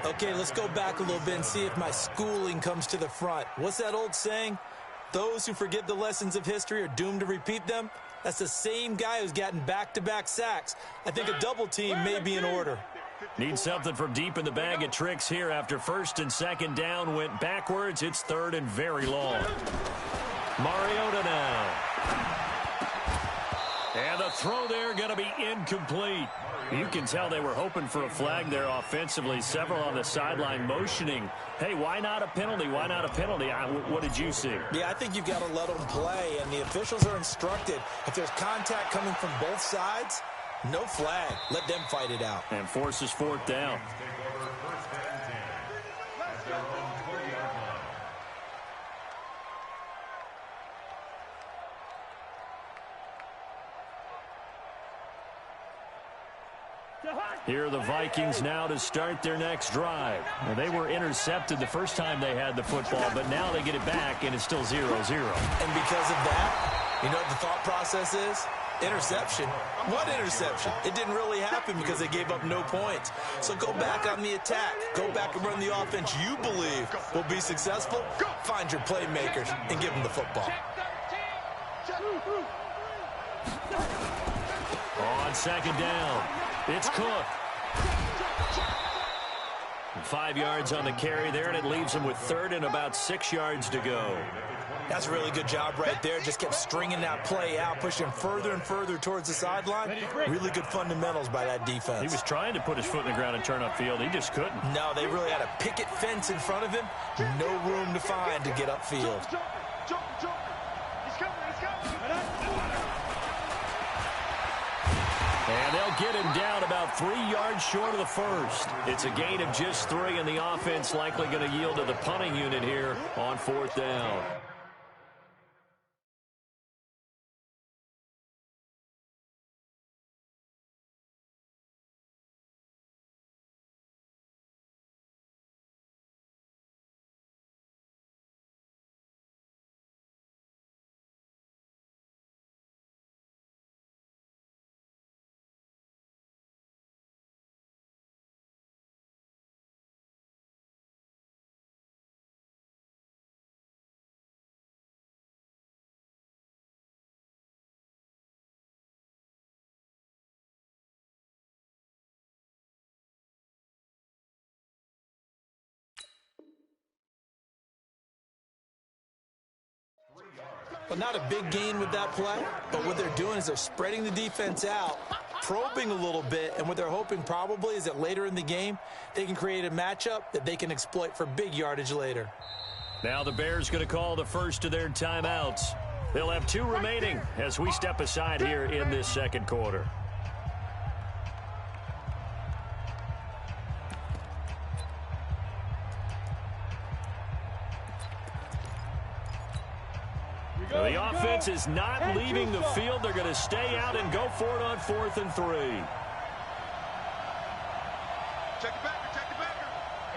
Okay, let's go back a little bit and see if my schooling comes to the front. What's that old saying? Those who forget the lessons of history are doomed to repeat them. That's the same guy who's gotten back-to-back sacks. I think a double team may be in order. Need something from deep in the bag of tricks here after first and second down went backwards. It's third and very long. Mariota now. And the throw there going to be incomplete. You can tell they were hoping for a flag there offensively. Several on the sideline motioning, hey, why not a penalty? Why not a penalty? What did you see? Yeah, I think you've got to let them play, and the officials are instructed. If there's contact coming from both sides, no flag. Let them fight it out. And forces fourth down. Here are the Vikings now to start their next drive. Now, they were intercepted the first time they had the football, but now they get it back, and it's still 0-0. And because of that, you know what the thought process is? Interception. What interception? It didn't really happen because they gave up no points. So go back on the attack. Go back and run the offense you believe will be successful. Find your playmakers and give them the football. On second down, it's Cook. 5 yards on the carry there, and it leaves him with third and about 6 yards to go. That's a really good job right there. Just kept stringing that play out, pushing further and further towards the sideline. Really good fundamentals by that defense. He was trying to put his foot in the ground and turn upfield. He just couldn't. No, they really had a picket fence in front of him. No room to find to get upfield. And they'll get him down about 3 yards short of the first. It's a gain of just 3, and the offense likely going to yield to the punting unit here on fourth down. But not a big gain with that play. But what they're doing is they're spreading the defense out, probing a little bit, and what they're hoping probably is that later in the game, they can create a matchup that they can exploit for big yardage later. Now the Bears going to call the first of their timeouts. They'll have 2 remaining as we step aside here in this second quarter. The offense is not leaving the field. They're going to stay out and go for it on 4th and 3. Check the backer, check the backer.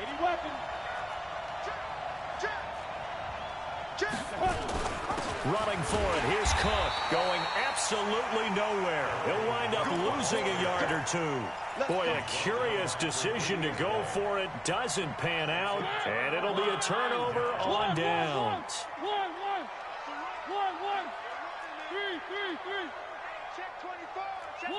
80 weapon. Check. Running for it. Here's Cook going absolutely nowhere. He'll wind up losing a yard or 2. Boy, a curious decision to go for it. Doesn't pan out, and it'll be a turnover on downs. Check 24. Check.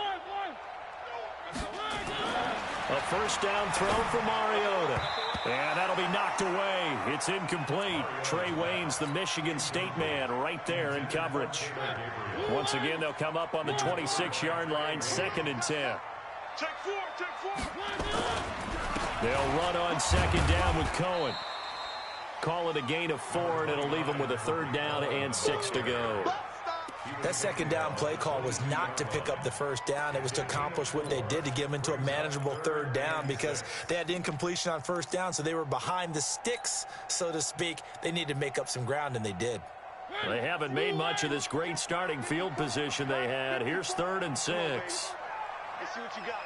A first down throw for Mariota. And that'll be knocked away. It's incomplete. Trey Waynes, the Michigan State man, right there in coverage. Once again, they'll come up on the 26-yard line, 2nd and 10. Check 4. Check 4. They'll run on second down with Cohen. Call it a gain of 4, and it'll leave them with a 3rd down and 6 to go. That second down play call was not to pick up the first down. It was to accomplish what they did, to get them into a manageable 3rd down, because they had incompletion on first down, so they were behind the sticks, so to speak. They needed to make up some ground, and they did. They haven't made much of this great starting field position they had. Here's 3rd and 6. Let's see what you got.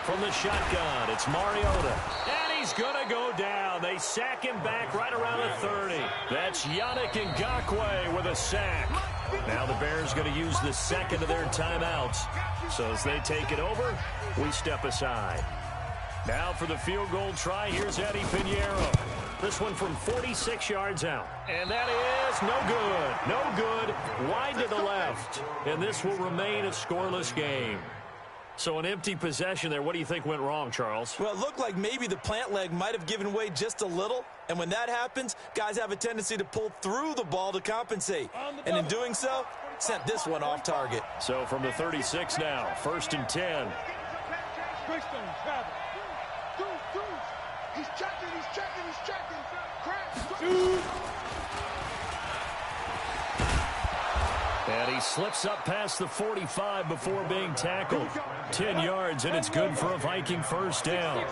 From the shotgun, it's Mariota. And he's going to go down. They sack him back right around the 30. That's Yannick Ngakoue with a sack. Now the Bears going to use the second of their timeouts. So as they take it over, we step aside. Now for the field goal try, here's Eddie Pinheiro. This one from 46 yards out. And that is no good. No good. Wide to the left. And this will remain a scoreless game. So an empty possession there. What do you think went wrong, Charles? Well, it looked like maybe the plant leg might have given way just a little. And when that happens, guys have a tendency to pull through the ball to compensate. And in doing so, sent this one off target. So from the 36 now, 1st and 10. He's checking. And he slips up past the 45 before being tackled. 10 yards, and it's good for a Viking first down.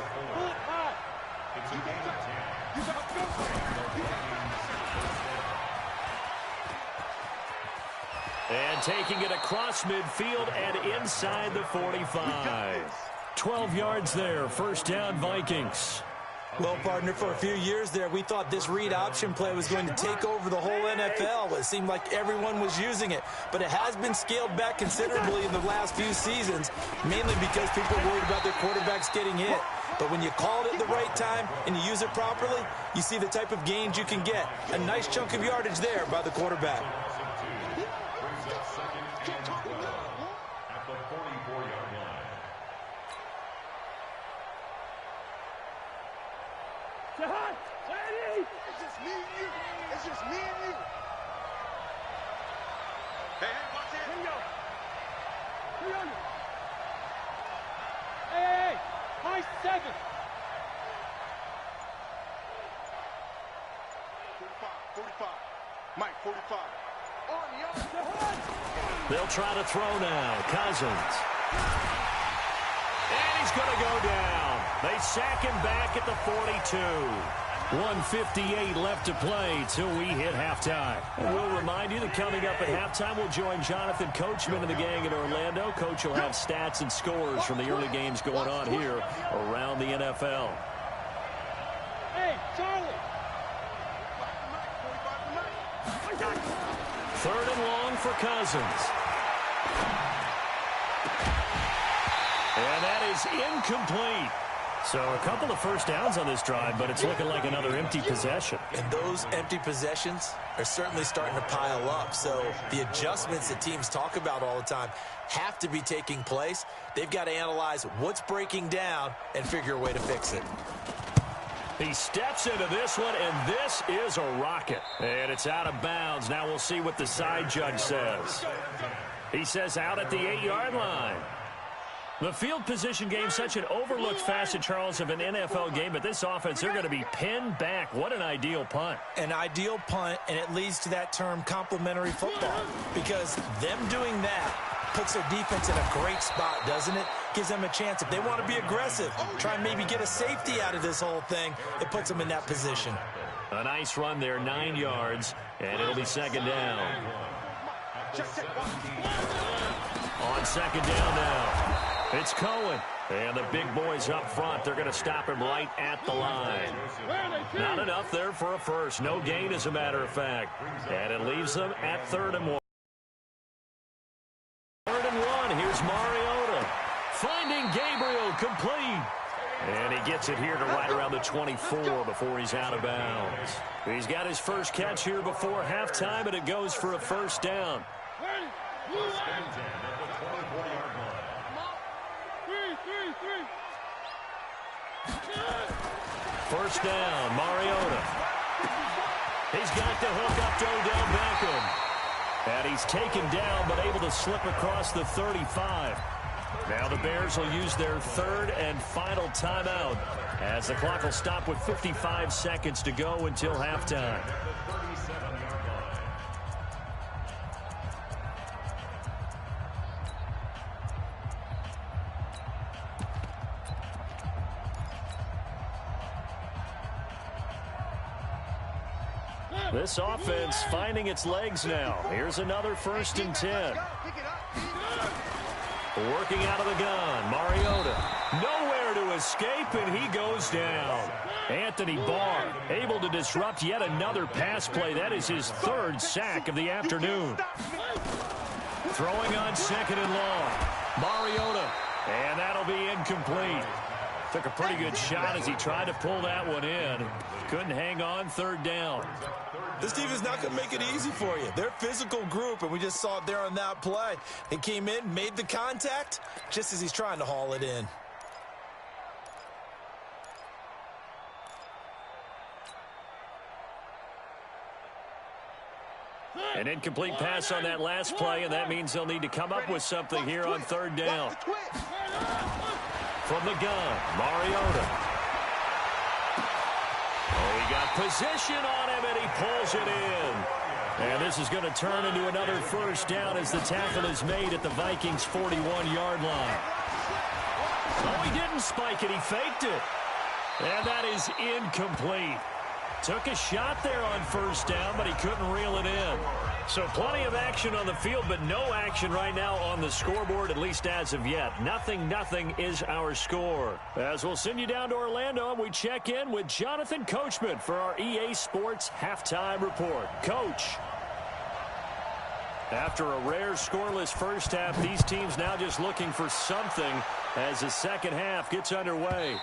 And taking it across midfield and inside the 45. 12 yards there, first down Vikings. Well, partner, for a few years there, we thought this read option play was going to take over the whole NFL. It seemed like everyone was using it. But it has been scaled back considerably in the last few seasons, mainly because people are worried about their quarterbacks getting hit. But when you call it at the right time and you use it properly, you see the type of gains you can get. A nice chunk of yardage there by the quarterback. It's just me and you. Hey, watch it. Hey, high 7. 45. Mike, 45. They'll try to throw now. Cousins. And he's going to go down. They sack him back at the 42. 1:58 left to play till we hit halftime. And we'll remind you that coming up at halftime, we'll join Jonathan Coachman and the gang in Orlando. Coach will have stats and scores from the early games going on here around the NFL. Hey, Charlie. 3rd and long for Cousins. And that is incomplete. So a couple of first downs on this drive, but it's looking like another empty possession. And those empty possessions are certainly starting to pile up. So the adjustments that teams talk about all the time have to be taking place. They've got to analyze what's breaking down and figure a way to fix it. He steps into this one, and this is a rocket. And it's out of bounds. Now we'll see what the side judge says. He says out at the 8-yard line. The field position game, such an overlooked facet, Charles, of an NFL game. But this offense, they're going to be pinned back. What an ideal punt. An ideal punt, and it leads to that term complementary football. Because them doing that puts their defense in a great spot, doesn't it? Gives them a chance. If they want to be aggressive, try and maybe get a safety out of this whole thing, it puts them in that position. A nice run there, 9 yards, and it'll be 2nd down. On 2nd down now. It's Cohen, and the big boys up front. They're going to stop him right at the line. Not enough there for a first. No gain, as a matter of fact. And it leaves them at 3rd and 1. 3rd and 1. Here's Mariota. Finding Gabriel, complete. And he gets it here to right around the 24 before he's out of bounds. He's got his first catch here before halftime, and it goes for a first down. First down, Mariota. He's got the hook up to Odell Beckham. And he's taken down, but able to slip across the 35. Now the Bears will use their 3rd and final timeout as the clock will stop with 55 seconds to go until halftime. This offense finding its legs now. Here's another 1st and 10. Working out of the gun, Mariota. Nowhere to escape, and he goes down. Anthony Barr able to disrupt yet another pass play. That is his third sack of the afternoon. Throwing on second and long. Mariota, and that'll be incomplete. Took a pretty good shot as he tried to pull that one in. Couldn't hang on, third down. This team is not going to make it easy for you. They're a physical group, and we just saw it there on that play. He came in, made the contact, just as he's trying to haul it in. An incomplete pass on that last play, and that means they'll need to come up with something here on third down. From the gun, Mariota. Oh, he got position on him, and he pulls it in. And this is going to turn into another first down as the tackle is made at the Vikings' 41-yard line. Oh, he didn't spike it. He faked it. And that is incomplete. Took a shot there on first down, but he couldn't reel it in. So plenty of action on the field, but no action right now on the scoreboard, at least as of yet. 0-0 is our score. As we'll send you down to Orlando, and we check in with Jonathan Coachman for our EA Sports Halftime Report. Coach. After a rare scoreless first half, these teams now just looking for something as the second half gets underway.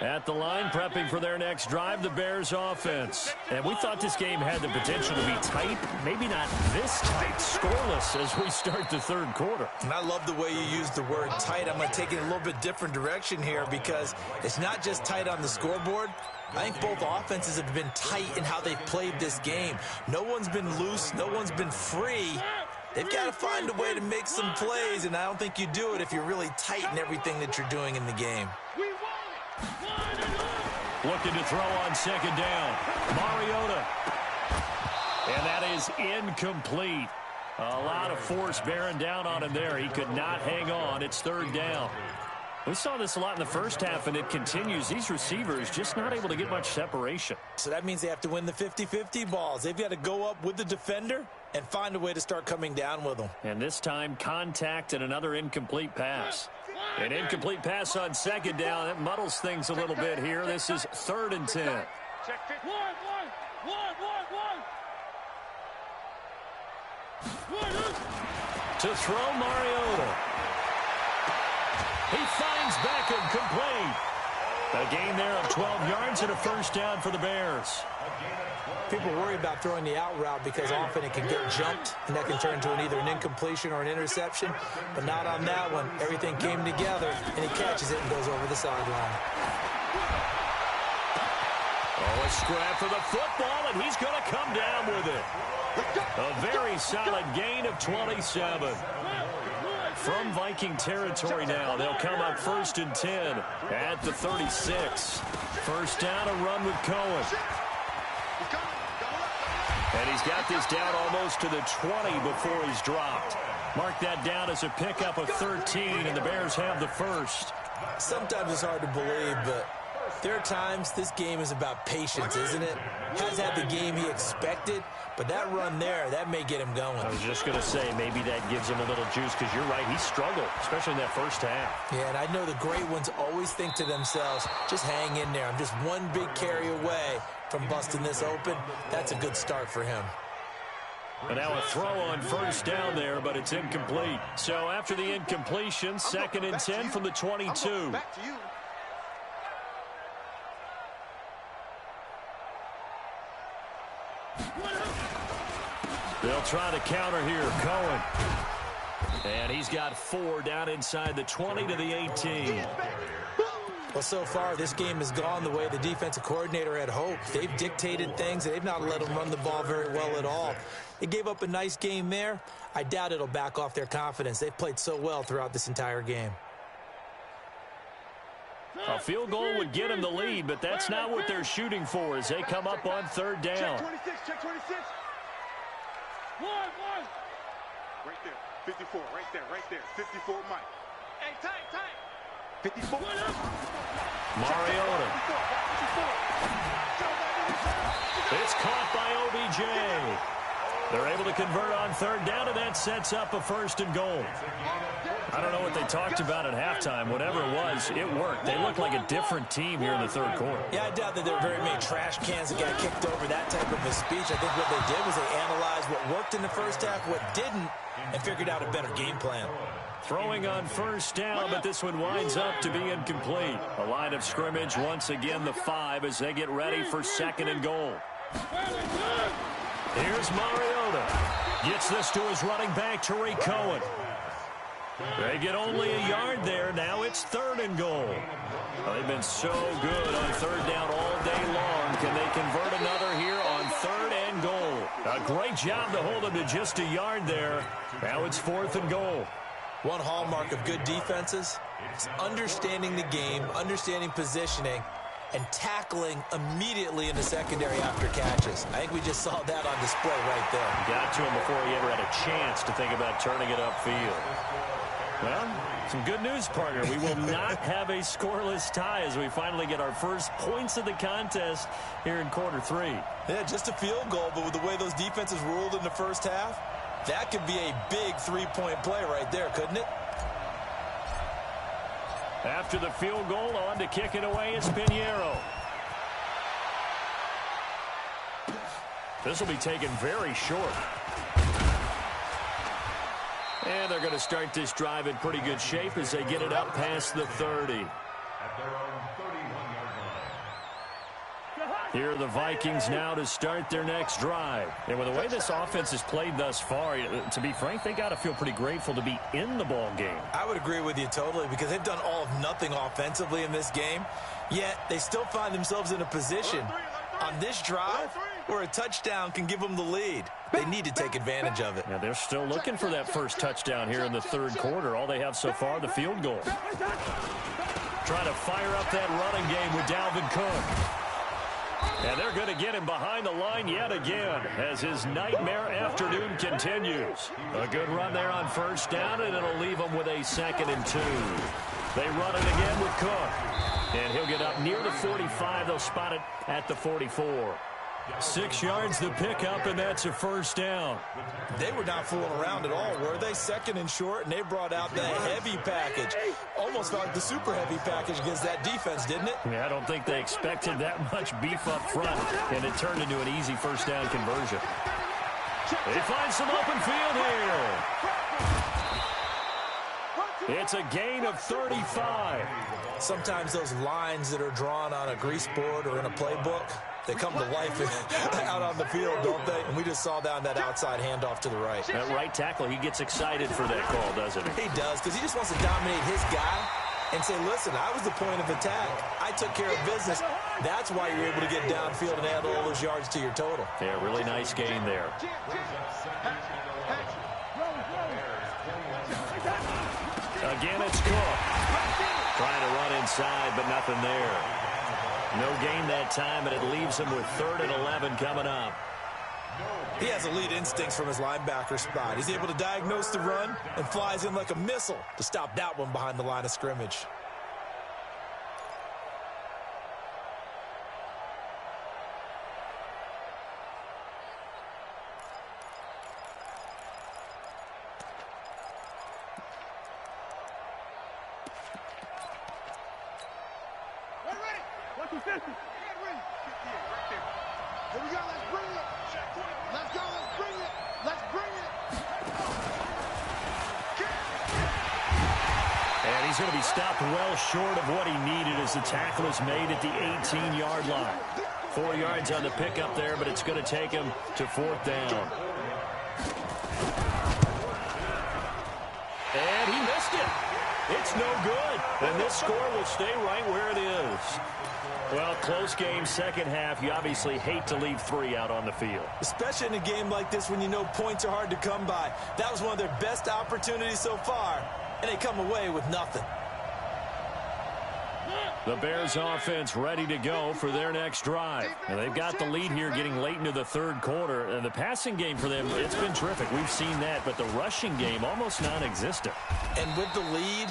At the line, prepping for their next drive, the Bears offense. And we thought this game had the potential to be tight, maybe not this tight, scoreless as we start the third quarter. And I love the way you use the word tight. I'm going to take it in a little bit different direction here because it's not just tight on the scoreboard. I think both offenses have been tight in how they've played this game. No one's been loose. No one's been free. They've got to find a way to make some plays, and I don't think you do it if you're really tight in everything that you're doing in the game. Looking to throw on second down. Mariota. And that is incomplete. A lot of force bearing down on him there. He could not hang on. It's third down. We saw this a lot in the first half, and it continues. These receivers just not able to get much separation. So that means they have to win the 50-50 balls. They've got to go up with the defender and find a way to start coming down with them. And this time, contact and another incomplete pass. An incomplete pass on second down. That muddles things a little bit here. This is 3rd and 10. To throw, Mariota. He finds Beckham complete. A gain there of 12 yards and a first down for the Bears. People worry about throwing the out route because often it can get jumped, and that can turn into either an incompletion or an interception. But not on that one. Everything came together, and he catches it and goes over the sideline. Oh, a scrap for the football, and he's going to come down with it. A very solid gain of 27. From Viking territory now, they'll come up 1st and 10 at the 36. First down, a run with Cohen. And he's got this down almost to the 20 before he's dropped. Mark that down as a pickup of 13, and the Bears have the first. Sometimes it's hard to believe, but there are times this game is about patience, isn't it? Has had the game he expected, but that run there, that may get him going. I was just going to say, maybe that gives him a little juice, because you're right, he struggled, especially in that first half. Yeah, and I know the great ones always think to themselves, just hang in there. I'm just one big carry away from busting this open. That's a good start for him. And now a throw on first down there, but it's incomplete. So after the incompletion, 2nd and 10 from the 22. Back to you. They'll try to counter here. Cohen. And he's got 4 down inside the 20 to the 18. Well, so far, this game has gone the way the defensive coordinator had hoped. They've dictated things. They've not let them run the ball very well at all. They gave up a nice game there. I doubt it'll back off their confidence. They've played so well throughout this entire game. A field goal would get them the lead, but that's not what they're shooting for as they come up on 3rd down. Check 26, check 26. Right there. 54, right there, right there. 54, Mike. Hey, tight. 54. Mariota. It's caught by OBJ. They're able to convert on third down, and that sets up a 1st and goal. I don't know what they talked about at halftime. Whatever it was, it worked. They looked like a different team here in the third quarter. Yeah, I doubt that there were very many trash cans that got kicked over, that type of a speech. I think what they did was they analyzed what worked in the first half, what didn't, and figured out a better game plan. Throwing on 1st down, but this one winds up to be incomplete. A line of scrimmage, once again the 5 as they get ready for 2nd and goal. Here's Mariota. Gets this to his running back, Tariq Cohen. They get only a yard there. Now it's 3rd and goal. Well, they've been so good on 3rd down all day long. Can they convert another here on 3rd and goal? A great job to hold them to just a yard there. Now it's 4th and goal. One hallmark of good defenses is understanding the game, understanding positioning, and tackling immediately in the secondary after catches. I think we just saw that on display right there. Got to him before he ever had a chance to think about turning it upfield. Well, some good news, partner. We will not have a scoreless tie as we finally get our first points of the contest here in quarter 3. Yeah, just a field goal, but with the way those defenses ruled in the first half, that could be a big 3-point play right there, couldn't it? After the field goal, on to kick it away is Pinheiro. This will be taken very short. And they're going to start this drive in pretty good shape as they get it up past the 30. Here are the Vikings now to start their next drive. And with the way this offense has played thus far, to be frank, they got to feel pretty grateful to be in the ball game. I would agree with you totally because they've done all of nothing offensively in this game, yet they still find themselves in a position on this drive where a touchdown can give them the lead. They need to take advantage of it. Yeah, they're still looking for that first touchdown here in the third quarter. All they have so far, the field goal. Trying to fire up that running game with Dalvin Cook. And they're going to get him behind the line yet again as his nightmare afternoon continues. A good run there on 1st down, and it'll leave him with a 2nd and 2. They run it again with Cook. And he'll get up near the 45. They'll spot it at the 44. 6 yards the pickup, and that's a 1st down. They were not fooling around at all, were they? 2nd and short, and they brought out the heavy package. Almost like the super heavy package against that defense, didn't it? Yeah, I don't think they expected that much beef up front, and it turned into an easy 1st down conversion. They find some open field here. It's a gain of 35. Sometimes those lines that are drawn on a grease board or in a playbook, they come to life out on the field, don't they? And we just saw down that outside handoff to the right. That right tackle, he gets excited for that call, doesn't he? He does, because he just wants to dominate his guy and say, listen, I was the point of attack. I took care of business. That's why you're able to get downfield and add all those yards to your total. Yeah, really nice gain there. Again, it's Cook. Trying to run inside, but nothing there. No gain that time, and it leaves him with 3rd and 11 coming up. He has elite instincts from his linebacker spot. He's able to diagnose the run and flies in like a missile to stop that one behind the line of scrimmage. He's going to be stopped well short of what he needed as the tackle is made at the 18-yard line. 4 yards on the pickup there, but it's going to take him to 4th down. And he missed it. It's no good. And this score will stay right where it is. Well, close game, second half. You obviously hate to leave 3 out on the field. Especially in a game like this when you know points are hard to come by. That was one of their best opportunities so far, and they come away with nothing. The Bears offense ready to go for their next drive. And they've got the lead here getting late into the third quarter. And the passing game for them, it's been terrific. We've seen that, but the rushing game almost non-existent. And with the lead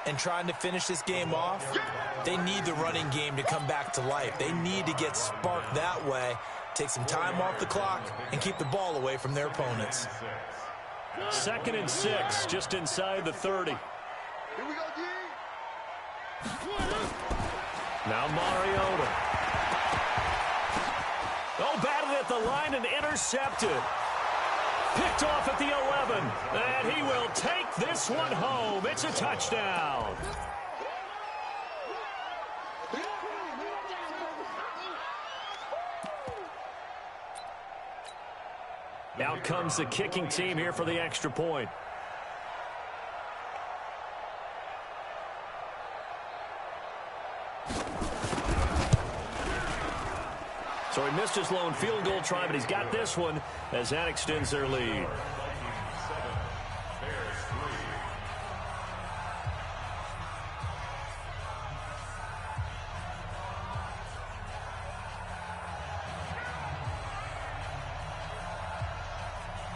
and trying to finish this game off, they need the running game to come back to life. They need to get sparked that way, take some time off the clock, and keep the ball away from their opponents. 2nd and 6, just inside the 30. Here we go, D. Now Mariota. Oh, batted at the line and intercepted. Picked off at the 11. And he will take this one home. It's a touchdown. Out comes the kicking team here for the extra point. So he missed his lone field goal try, but he's got this one as that extends their lead.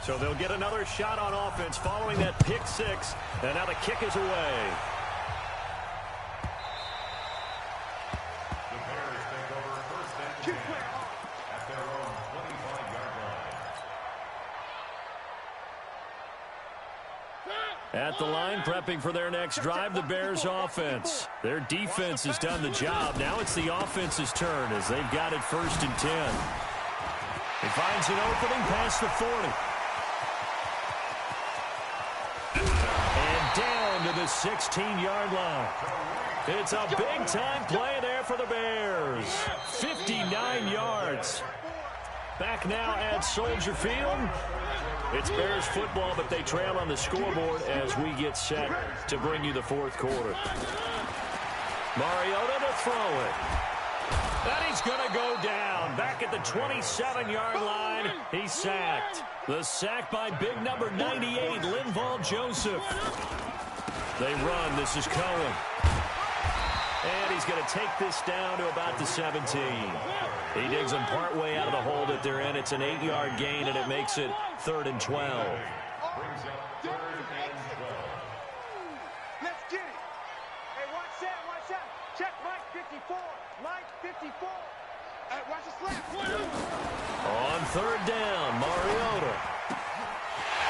So they'll get another shot on offense following that pick six, and now the kick is away. At the line, prepping for their next drive, the Bears offense. Their defense has done the job. Now it's the offense's turn as they've got it 1st and 10. He finds an opening past the 40. And down to the 16-yard line. It's a big-time play there for the Bears. 59 yards. Back now at Soldier Field. It's Bears football, but they trail on the scoreboard as we get set to bring you the 4th quarter. Mariota to throw it. And he's going to go down. Back at the 27-yard line, he's sacked. The sack by big number 98, Linval Joseph. They run. This is Cohen. And he's going to take this down to about the 17. He digs them partway out of the hole that they're in. It's an 8-yard gain, and it makes it 3rd and 12. Let's get it. Hey, watch that, watch that. Check Mike 54. Mike 54. Hey, watch the slap. On 3rd down, Mariota.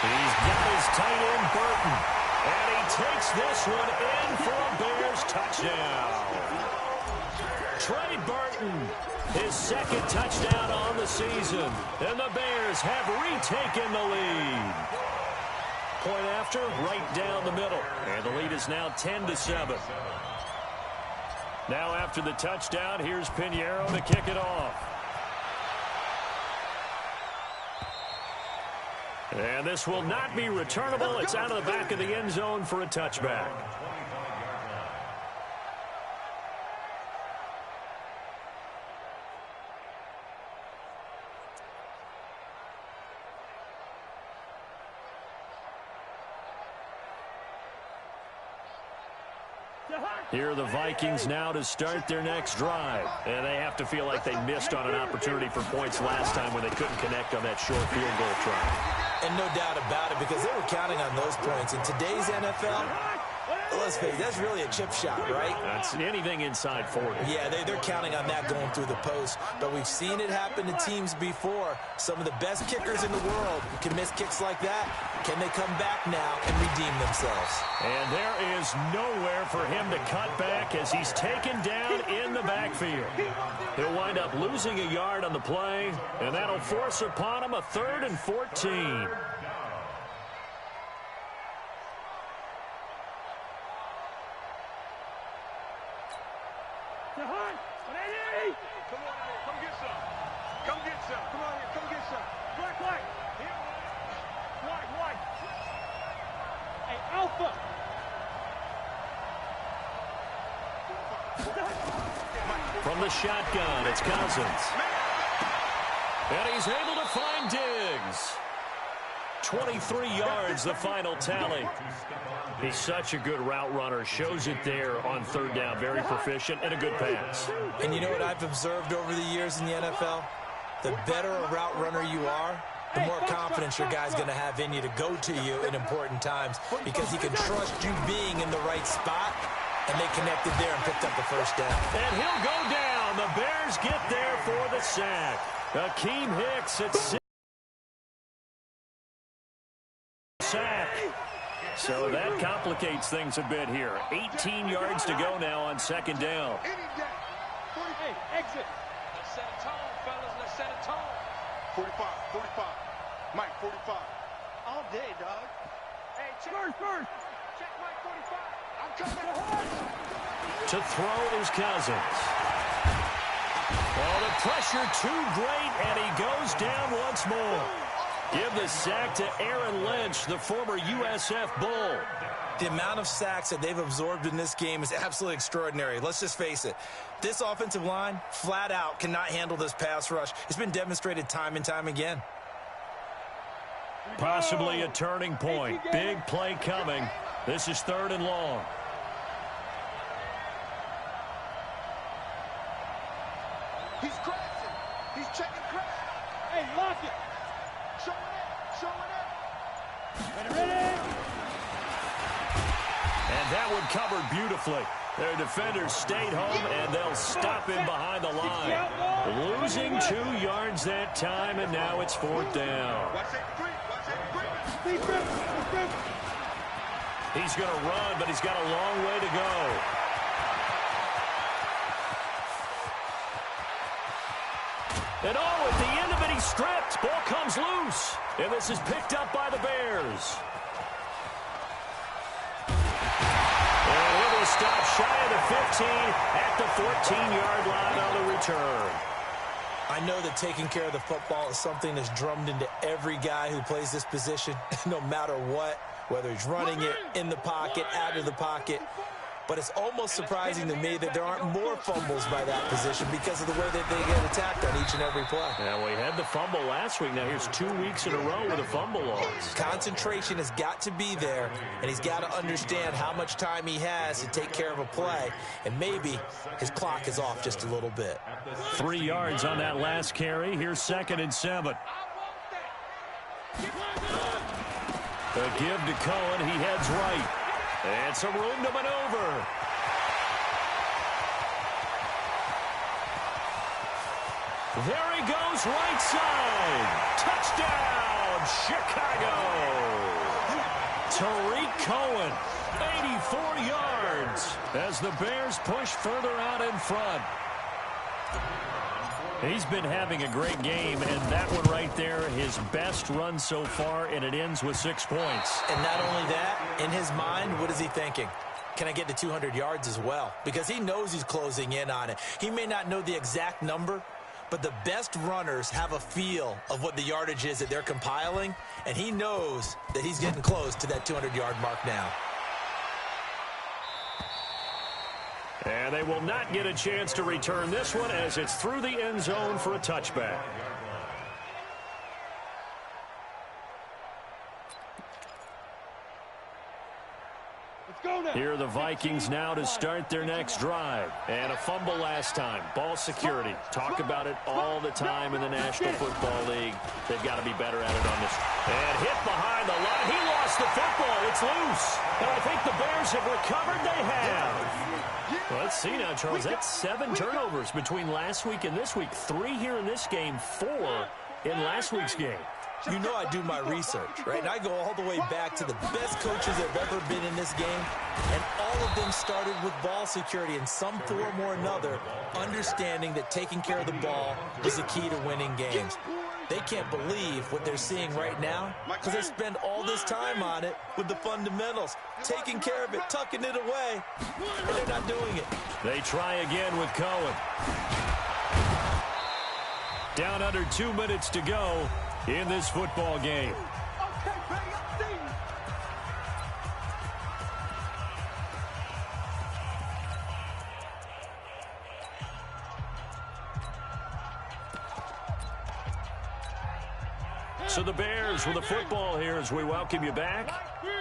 He's got his tight end, Burton. And he takes this one in for a Bears touchdown. Trey Burton, his 2nd touchdown on the season. And the Bears have retaken the lead. Point after, right down the middle. And the lead is now 10-7. Now after the touchdown, here's Pinheiro to kick it off. And this will not be returnable. It's out of the back of the end zone for a touchback. Here are the Vikings now to start their next drive. And they have to feel like they missed on an opportunity for points last time when they couldn't connect on that short field goal try. And no doubt about it, because they were counting on those points. In today's NFL, let's face it, that's really a chip shot, right? That's anything inside 40. Yeah, they're counting on that going through the post. But we've seen it happen to teams before. Some of the best kickers in the world can miss kicks like that. Can they come back now and redeem themselves? And there is nowhere for him to cut back as he's taken down in the backfield. He'll wind up losing a yard on the play, and that'll force upon him a 3rd and 14. From the shotgun, it's Cousins. And he's able to find Diggs. 23 yards, the final tally. He's such a good route runner. Shows it there on third down. Very proficient and a good pass. And you know what I've observed over the years in the NFL? The better a route runner you are, the more confidence your guy's going to have in you to go to you in important times because he can trust you being in the right spot, and they connected there and picked up the first down. And he'll go down. The Bears get there for the sack. Akeem Hicks at 6. Sack. So that complicates things a bit here. 18 yards to go now on second down. Hey, exit. Let's set a tone, fellas. Let's set a tone. 45, 45. Mike, 45. All day, dog. Hey, check. First. Check Mike, 45. I'm coming. To throw is Cousins. Oh, the pressure too great, and he goes down once more. Give the sack to Aaron Lynch, the former USF Bull. The amount of sacks that they've absorbed in this game is absolutely extraordinary. Let's just face it. This offensive line, flat out, cannot handle this pass rush. It's been demonstrated time and time again. Possibly a turning point. Big play coming. This is third and long. He's crashing. He's checking crash. Hey, lock it. Showing it. Ready? And that one covered beautifully. Their defenders stayed home, and they'll stop him behind the line. Losing 2 yards that time, and now it's fourth down. Watch that three. Watch that three. He's going to run, but he's got a long way to go. And at the end of it, he's stripped. Ball comes loose. And this is picked up by the Bears. And he'll be stopped shy of the 15 at the 14-yard line on the return. I know that taking care of the football is something that's drummed into every guy who plays this position, no matter what, whether he's running it, in the pocket, out of the pocket. But it's almost surprising to me that there aren't more fumbles by that position because of the way that they get attacked on each and every play. Yeah, we had the fumble last week. Now here's 2 weeks in a row with a fumble loss. Concentration has got to be there, and he's got to understand how much time he has to take care of a play, and maybe his clock is off just a little bit. 3 yards on that last carry. Here's 2nd and 7. A give to Cohen. He heads right. And some room to maneuver. There he goes, right side. Touchdown, Chicago. Tariq Cohen, 84 yards as the Bears push further out in front. He's been having a great game, and that one right there, his best run so far, and it ends with 6 points. And not only that, in his mind, what is he thinking? Can I get to 200 yards as well? Because he knows he's closing in on it. He may not know the exact number, but the best runners have a feel of what the yardage is that they're compiling, and he knows that he's getting close to that 200-yard mark now. And they will not get a chance to return this one as it's through the end zone for a touchback. Here are the Vikings now to start their next drive. And a fumble last time. Ball security. Talk about it all the time in the National Football League. They've got to be better at it on this. And hit behind the line. He lost the football. It's loose. And I think the Bears have recovered. They have. Well, let's see now, Charles. That's 7 turnovers between last week and this week. 3 here in this game, 4 in last week's game. You know I do my research, right? And I go all the way back to the best coaches that have ever been in this game, and all of them started with ball security in some form or another, understanding that taking care of the ball was the key to winning games. They can't believe what they're seeing right now because they spend all this time on it with the fundamentals, taking care of it, tucking it away, and they're not doing it. They try again with Cohen. Down under 2 minutes to go in this football game. So the Bears with the football here as we welcome you back.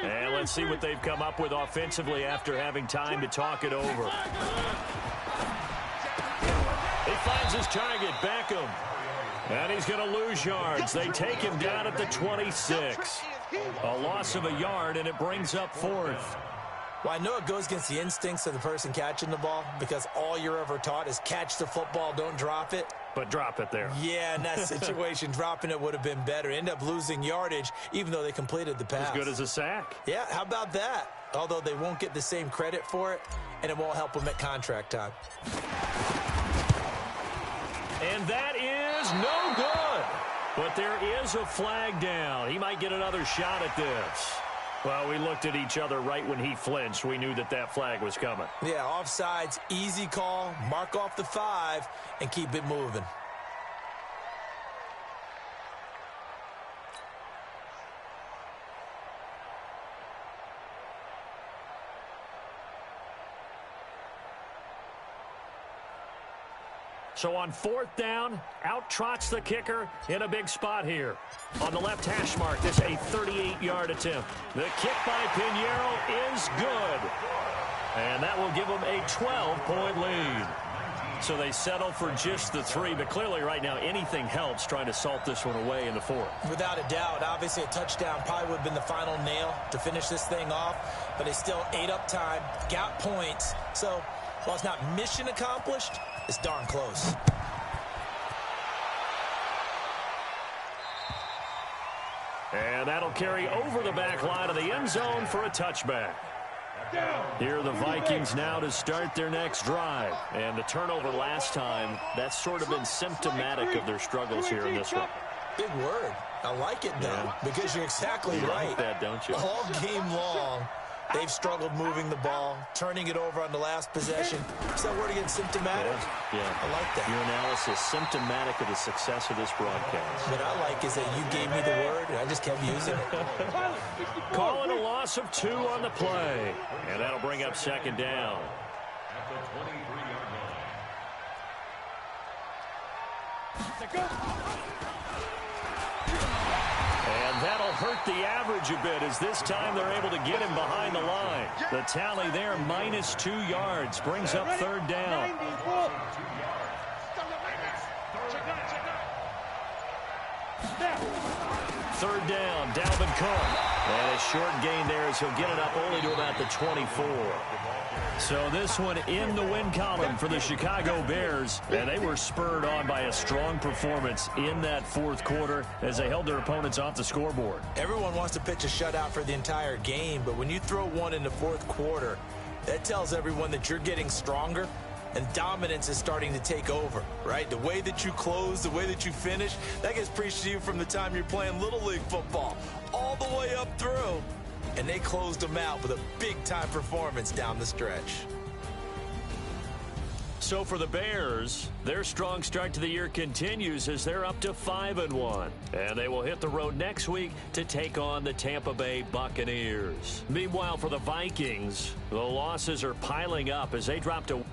And let's see what they've come up with offensively after having time to talk it over. He finds his target, Beckham. And he's going to lose yards. They take him down at the 26. A loss of a yard, and it brings up 4th. Well, I know it goes against the instincts of the person catching the ball because all you're ever taught is catch the football, don't drop it. But drop it there. Yeah, in that situation, dropping it would have been better. End up losing yardage, even though they completed the pass. As good as a sack. Yeah, how about that? Although they won't get the same credit for it, and it won't help them at contract time. And that is no good. But there is a flag down. He might get another shot at this. Well, we looked at each other right when he flinched. We knew that that flag was coming. Yeah, offsides, easy call, mark off the 5, and keep it moving. So on 4th down, out trots the kicker in a big spot here. On the left hash mark, this a 38-yard attempt. The kick by Pinheiro is good. And that will give them a 12-point lead. So they settle for just the 3, but clearly right now anything helps trying to salt this one away in the 4th. Without a doubt, obviously a touchdown probably would have been the final nail to finish this thing off, but they still ate up time, got points. So while it's not mission accomplished, it's darn close. And that'll carry over the back line of the end zone for a touchback. Here are the Vikings now to start their next drive. And the turnover last time, that's sort of been symptomatic of their struggles here in this one. Big word. I like it, though, because you're exactly right. Like that, don't you? All game long, they've struggled moving the ball, turning it over on the last possession. So we're again symptomatic. Yeah. I like that. Your analysis symptomatic of the success of this broadcast. What I like is that you gave me the word, and I just kept using it. Calling a loss of 2 on the play. And that'll bring up 2nd down. And that'll hurt the average a bit as this time they're able to get him behind the line. The tally there, minus 2 yards, brings up 3rd down. Third down, Dalvin Cook. And a short gain there as he'll get it up only to about the 24. So this one in the win column for the Chicago Bears. And they were spurred on by a strong performance in that 4th quarter as they held their opponents off the scoreboard. Everyone wants to pitch a shutout for the entire game, but when you throw one in the 4th quarter, that tells everyone that you're getting stronger and dominance is starting to take over, right? The way that you close, the way that you finish, that gets preached to you from the time you're playing Little League football all the way up through. And they closed them out with a big-time performance down the stretch. So for the Bears, their strong start to the year continues as they're up to 5-1. And they will hit the road next week to take on the Tampa Bay Buccaneers. Meanwhile, for the Vikings, the losses are piling up as they drop to